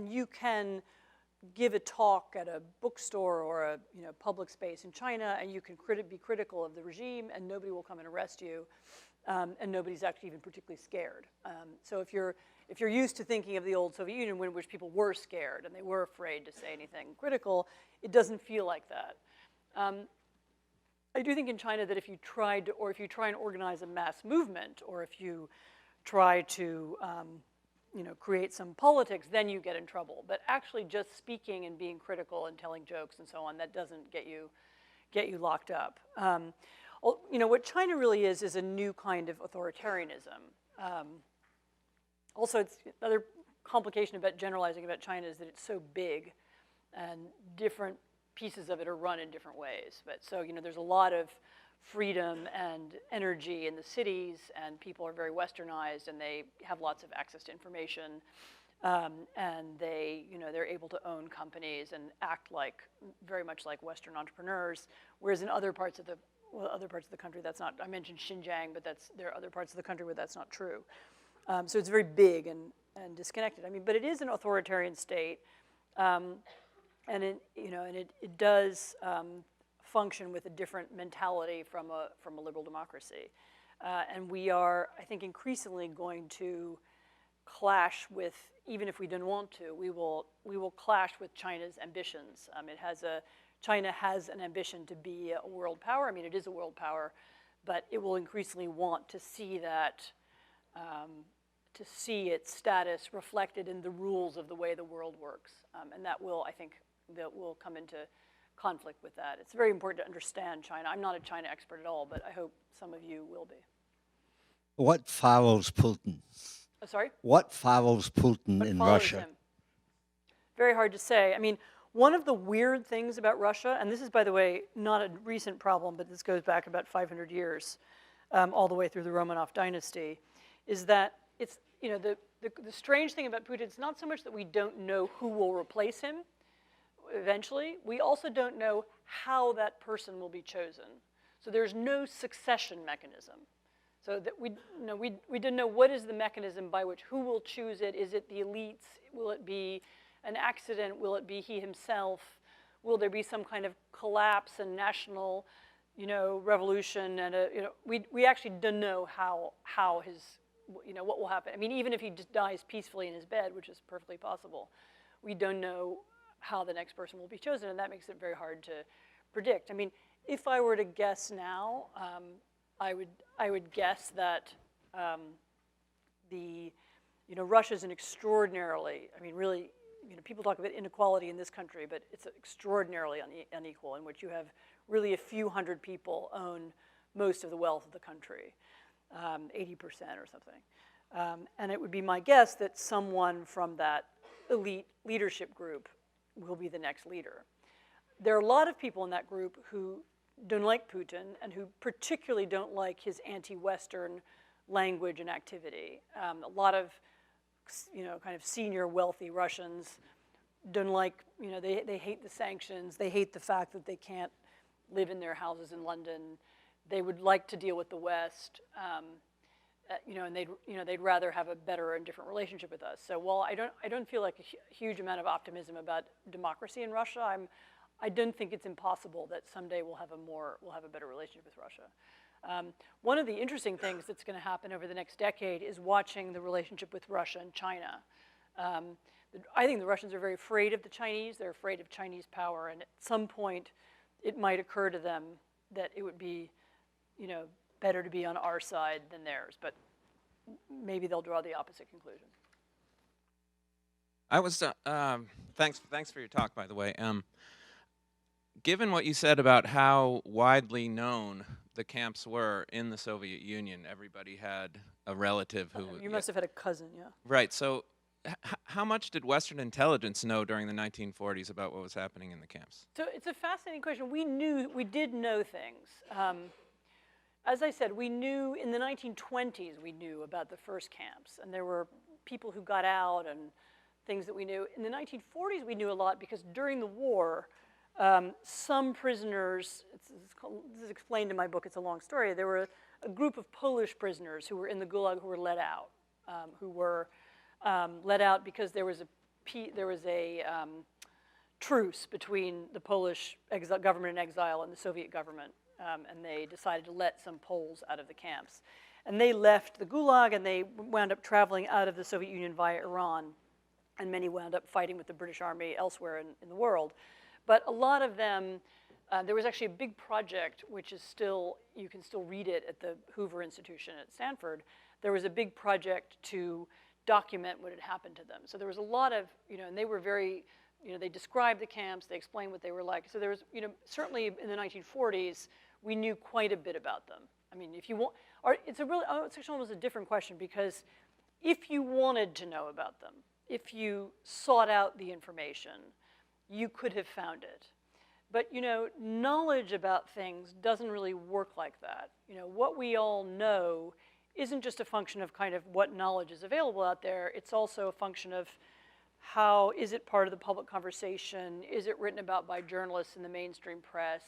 Speaker 2: you can give a talk at a bookstore or a public space in China, and you can be critical of the regime, and nobody will come and arrest you, and nobody's actually even particularly scared. So if you're used to thinking of the old Soviet Union, in which people were scared and they were afraid to say anything critical, it doesn't feel like that. I do think in China that if you try and organize a mass movement, or if you try to create some politics, then you get in trouble. But actually just speaking and being critical and telling jokes and so on, that doesn't get you locked up. What China really is a new kind of authoritarianism. Also, it's another complication about generalizing about China is that it's so big, and different pieces of it are run in different ways. But so, there's a lot of freedom and energy in the cities, and people are very westernized, and they have lots of access to information, and they're able to own companies and act very much like Western entrepreneurs. Whereas in other parts of the country, that's not. I mentioned Xinjiang, but there are other parts of the country where that's not true. So it's very big and disconnected. But it is an authoritarian state, and it does function with a different mentality from a liberal democracy, and we are, I think, increasingly going to clash with, even if we didn't want to, we will clash with China's ambitions. China has an ambition to be a world power. It is a world power, but it will increasingly want to see that. To see its status reflected in the rules of the way the world works, and that will come into conflict with that. It's very important to understand China. I'm not a China expert at all, but I hope some of you will be.
Speaker 7: What follows Putin?
Speaker 2: Sorry?
Speaker 7: What follows Putin
Speaker 2: What
Speaker 7: in
Speaker 2: follows
Speaker 7: Russia?
Speaker 2: him? Very hard to say. One of the weird things about Russia, and this is, by the way, not a recent problem, but this goes back about 500 years, all the way through the Romanov dynasty, is that it's, the strange thing about Putin, it's not so much that we don't know who will replace him eventually. We also don't know how that person will be chosen. So there's no succession mechanism. So that we didn't know what is the mechanism by which, who will choose it. Is it the elites? Will it be an accident? Will it be he himself? Will there be some kind of collapse and national, revolution? And we actually don't know how his, what will happen. Even if he just dies peacefully in his bed, which is perfectly possible, we don't know how the next person will be chosen, and that makes it very hard to predict. If I were to guess now, I would guess that Russia's an extraordinarily, really, people talk about inequality in this country, but it's extraordinarily unequal, in which you have really a few hundred people own most of the wealth of the country. 80% or something. And it would be my guess that someone from that elite leadership group will be the next leader. There are a lot of people in that group who don't like Putin, and who particularly don't like his anti-Western language and activity. A lot of, kind of senior wealthy Russians don't like, they hate the sanctions. They hate the fact that they can't live in their houses in London. They would like to deal with the West, and they'd rather have a better and different relationship with us. So while I don't feel like a huge amount of optimism about democracy in Russia, I don't think it's impossible that someday we'll have a better relationship with Russia. One of the interesting things that's going to happen over the next decade is watching the relationship with Russia and China. I think the Russians are very afraid of the Chinese. They're afraid of Chinese power, and at some point, it might occur to them that it would be better to be on our side than theirs, but maybe they'll draw the opposite conclusion.
Speaker 8: Thanks for your talk, by the way. Given what you said about how widely known the camps were in the Soviet Union, everybody had a relative who...
Speaker 2: You must have had a cousin, yeah.
Speaker 8: Right, so how much did Western intelligence know during the 1940s about what was happening in the camps?
Speaker 2: So it's a fascinating question. We did know things. As I said, we knew in the 1920s, we knew about the first camps, and there were people who got out and things that we knew. In the 1940s, we knew a lot because during the war, some prisoners, this is explained in my book, it's a long story, there were a group of Polish prisoners who were in the Gulag who were let out, let out because there was a truce between the Polish government in exile and the Soviet government, and they decided to let some Poles out of the camps. And they left the Gulag, and they wound up traveling out of the Soviet Union via Iran, and many wound up fighting with the British Army elsewhere in the world. But a lot of them, there was actually a big project, which is still, you can still read it at the Hoover Institution at Stanford. There was a big project to document what had happened to them. So there was a lot of, and they were very, they described the camps, they explained what they were like. So there was, certainly in the 1940s, we knew quite a bit about them. I mean, if you want, it's actually almost a different question, because if you wanted to know about them, if you sought out the information, you could have found it. But, knowledge about things doesn't really work like that. What we all know isn't just a function of kind of what knowledge is available out there. It's also a function of how is it part of the public conversation? Is it written about by journalists in the mainstream press?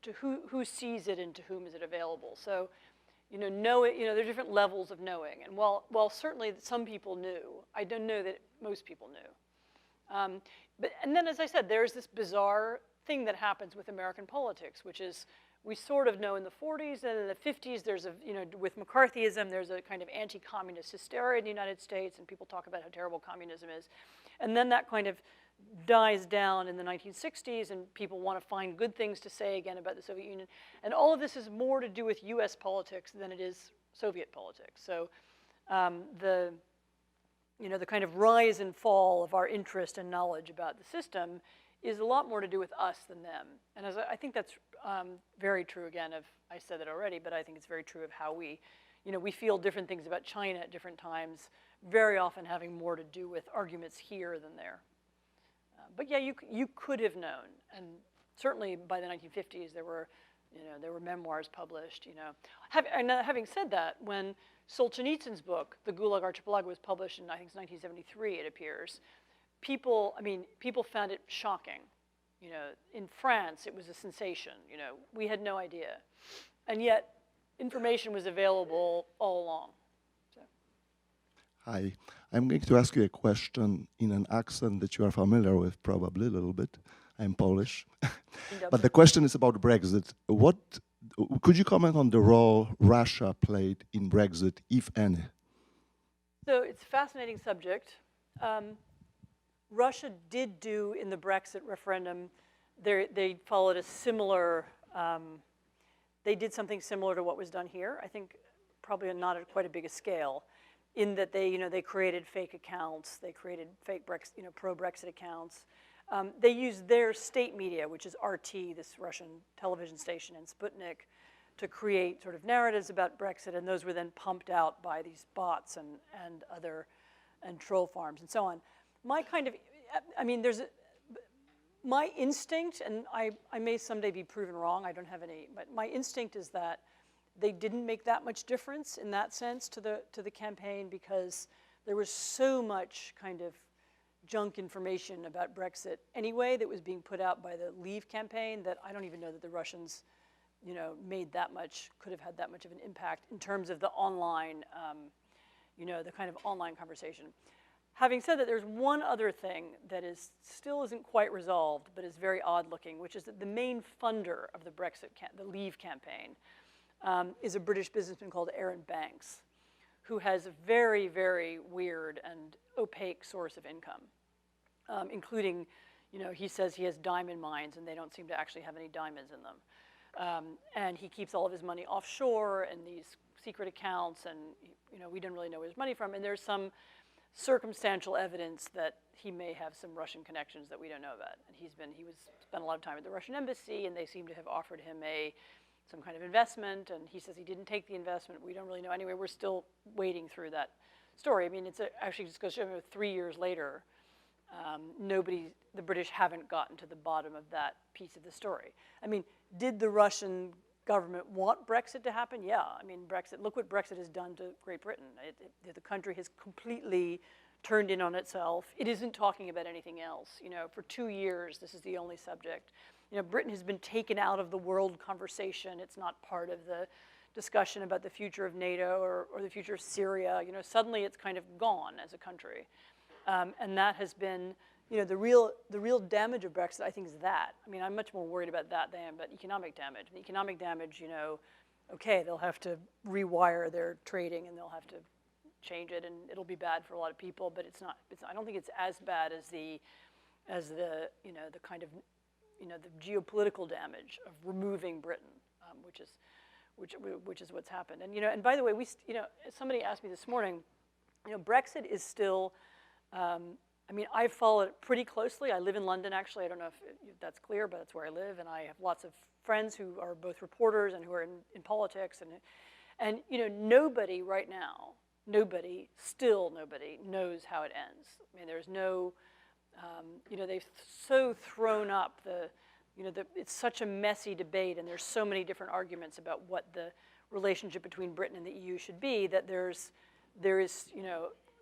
Speaker 2: To who sees it and to whom is it available? So, there's different levels of knowing. And while certainly some people knew, I don't know that most people knew. And then, as I said, there's this bizarre thing that happens with American politics, which is we sort of know in the 40s, and in the 50s, there's with McCarthyism, there's a kind of anti-communist hysteria in the United States, and people talk about how terrible communism is. And then that kind of dies down in the 1960s, and people want to find good things to say again about the Soviet Union. And all of this is more to do with US politics than it is Soviet politics. So the kind of rise and fall of our interest and knowledge about the system is a lot more to do with us than them. And I think that's very true, again, I said that already, but I think it's very true of how we feel different things about China at different times, very often having more to do with arguments here than there. But yeah, you could have known, and certainly by the 1950s there were memoirs published. Having said that, when Solzhenitsyn's book, The Gulag Archipelago, was published in, I think it's 1973, it appears, people found it shocking. In France, it was a sensation. We had no idea, and yet information was available all along. So.
Speaker 9: Hi, I'm going to ask you a question in an accent that you are familiar with, probably a little bit. I'm Polish, but the question is about Brexit. Could you comment on the role Russia played in Brexit, if any?
Speaker 2: So it's a fascinating subject. Russia did do in the Brexit referendum, they followed a similar, they did something similar to what was done here. I think probably not at quite a big a scale, in that they created fake accounts, they created fake pro-Brexit accounts. They used their state media, which is RT, this Russian television station, and Sputnik, to create sort of narratives about Brexit, and those were then pumped out by these bots and troll farms and so on. My instinct, and I may someday be proven wrong, I don't have any, but my instinct is that they didn't make that much difference in that sense to the campaign, because there was so much kind of junk information about Brexit anyway that was being put out by the Leave campaign that I don't even know that the Russians, could have had that much of an impact in terms of the online, the kind of online conversation. Having said that, there's one other thing that still isn't quite resolved, but is very odd looking, which is that the main funder of the the Leave campaign, is a British businessman called Aaron Banks, who has a very, very weird and opaque source of income, including, he says he has diamond mines and they don't seem to actually have any diamonds in them. And he keeps all of his money offshore in these secret accounts, and we don't really know where his money from. And there's some circumstantial evidence that he may have some Russian connections that we don't know about. And he spent a lot of time at the Russian embassy, and they seem to have offered him some kind of investment, and he says he didn't take the investment. We don't really know. Anyway, we're still wading through that story. I mean, actually just goes to show 3 years later, the British haven't gotten to the bottom of that piece of the story. I mean, did the Russian government want Brexit to happen? Yeah, I mean, look what Brexit has done to Great Britain. The country has completely turned in on itself. It isn't talking about anything else. For 2 years, this is the only subject. Britain has been taken out of the world conversation. It's not part of the discussion about the future of NATO or the future of Syria. Suddenly it's kind of gone as a country. And that has been, the real damage of Brexit, I think, is that. I mean, I'm much more worried about that than about economic damage. The economic damage, okay, they'll have to rewire their trading and they'll have to change it, and it'll be bad for a lot of people. But it's not. I don't think it's as bad as the kind of the geopolitical damage of removing Britain, which is what's happened. And and by the way, somebody asked me this morning, Brexit is still. I mean, I follow it pretty closely. I live in London, actually. I don't know if that's clear, but that's where I live. And I have lots of friends who are both reporters and who are in politics. And nobody right now, nobody knows how it ends. I mean, there's no, they've so thrown up it's such a messy debate, and there's so many different arguments about what the relationship between Britain and the EU should be that there is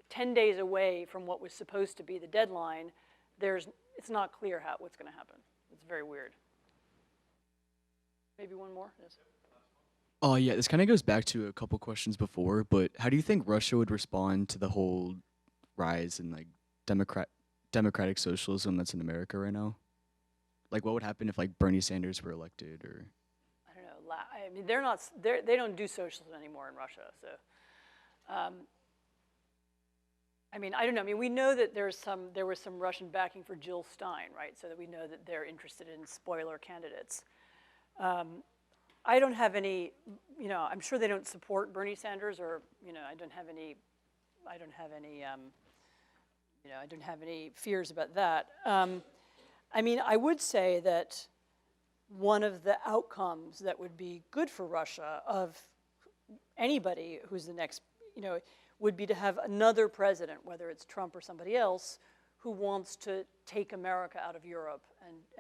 Speaker 2: 10 days away from what was supposed to be the deadline. It's not clear what's going to happen. It's very weird. Maybe one more? Yes.
Speaker 10: Yeah, this kind of goes back to a couple questions before, but how do you think Russia would respond to the whole rise in like democratic socialism that's in America right now? Like, what would happen if like Bernie Sanders were elected, or?
Speaker 2: I don't know. I mean, they don't do socialism anymore in Russia, so. I mean, I don't know. I mean, we know that there was some Russian backing for Jill Stein, right? So that we know that they're interested in spoiler candidates. I don't have any, I'm sure they don't support Bernie Sanders, or I don't have any fears about that. I mean, I would say that one of the outcomes that would be good for Russia of anybody who's the next, would be to have another president, whether it's Trump or somebody else, who wants to take America out of Europe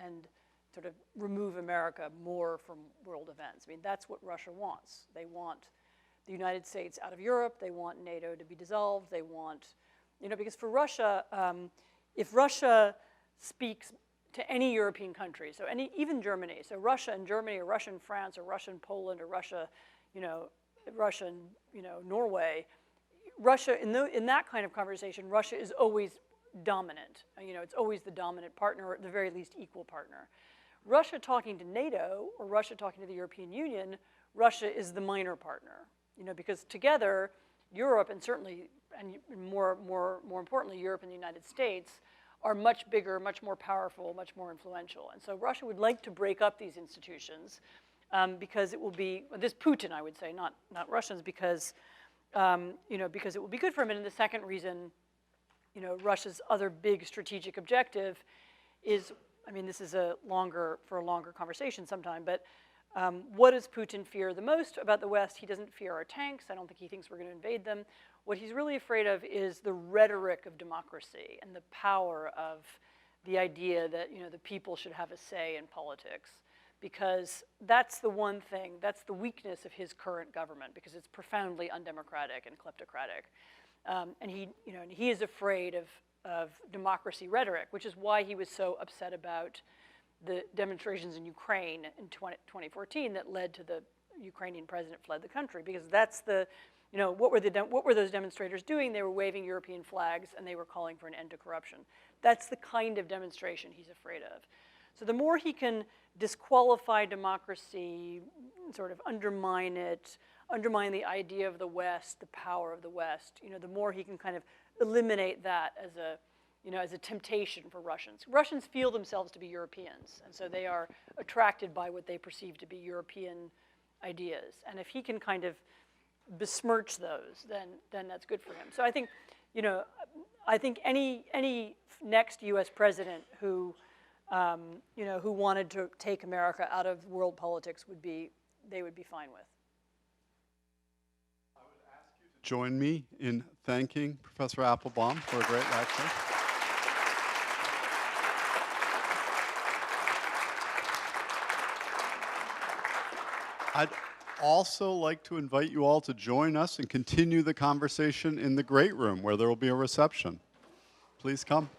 Speaker 2: and sort of remove America more from world events. I mean, that's what Russia wants. They want the United States out of Europe. They want NATO to be dissolved. They want, because for Russia, if Russia speaks to any European country, so even Germany, so Russia and Germany, or Russia and France, or Russia and Poland, or Russia, Russia and Norway. Russia, in that kind of conversation, Russia is always dominant. It's always the dominant partner, or at the very least equal partner. Russia talking to NATO, or Russia talking to the European Union, Russia is the minor partner. Because together, Europe, and certainly, and more importantly, Europe and the United States, are much bigger, much more powerful, much more influential. And so Russia would like to break up these institutions because it will be, this Putin, I would say, not Russians, because because it will be good for him. And the second reason, Russia's other big strategic objective is, I mean, this is for a longer conversation sometime, but what does Putin fear the most about the West? He doesn't fear our tanks. I don't think he thinks we're going to invade them. What he's really afraid of is the rhetoric of democracy and the power of the idea that, the people should have a say in politics. Because that's the one thing, that's the weakness of his current government, because it's profoundly undemocratic and kleptocratic. And he is afraid of democracy rhetoric, which is why he was so upset about the demonstrations in Ukraine in 2014 that led to the Ukrainian president fled the country, because that's what were those demonstrators doing? They were waving European flags and they were calling for an end to corruption. That's the kind of demonstration he's afraid of. So the more he can disqualify democracy, sort of undermine the idea of the West, the power of the West, the more he can kind of eliminate that as a temptation for Russians. Russians feel themselves to be Europeans, and so they are attracted by what they perceive to be European ideas. And if he can kind of besmirch those, then that's good for him. So I think, any next U.S. president who wanted to take America out of world politics they would be fine with.
Speaker 1: I would ask you to join me in thanking Professor Applebaum for a great lecture. I'd also like to invite you all to join us and continue the conversation in the Great Room, where there will be a reception. Please come.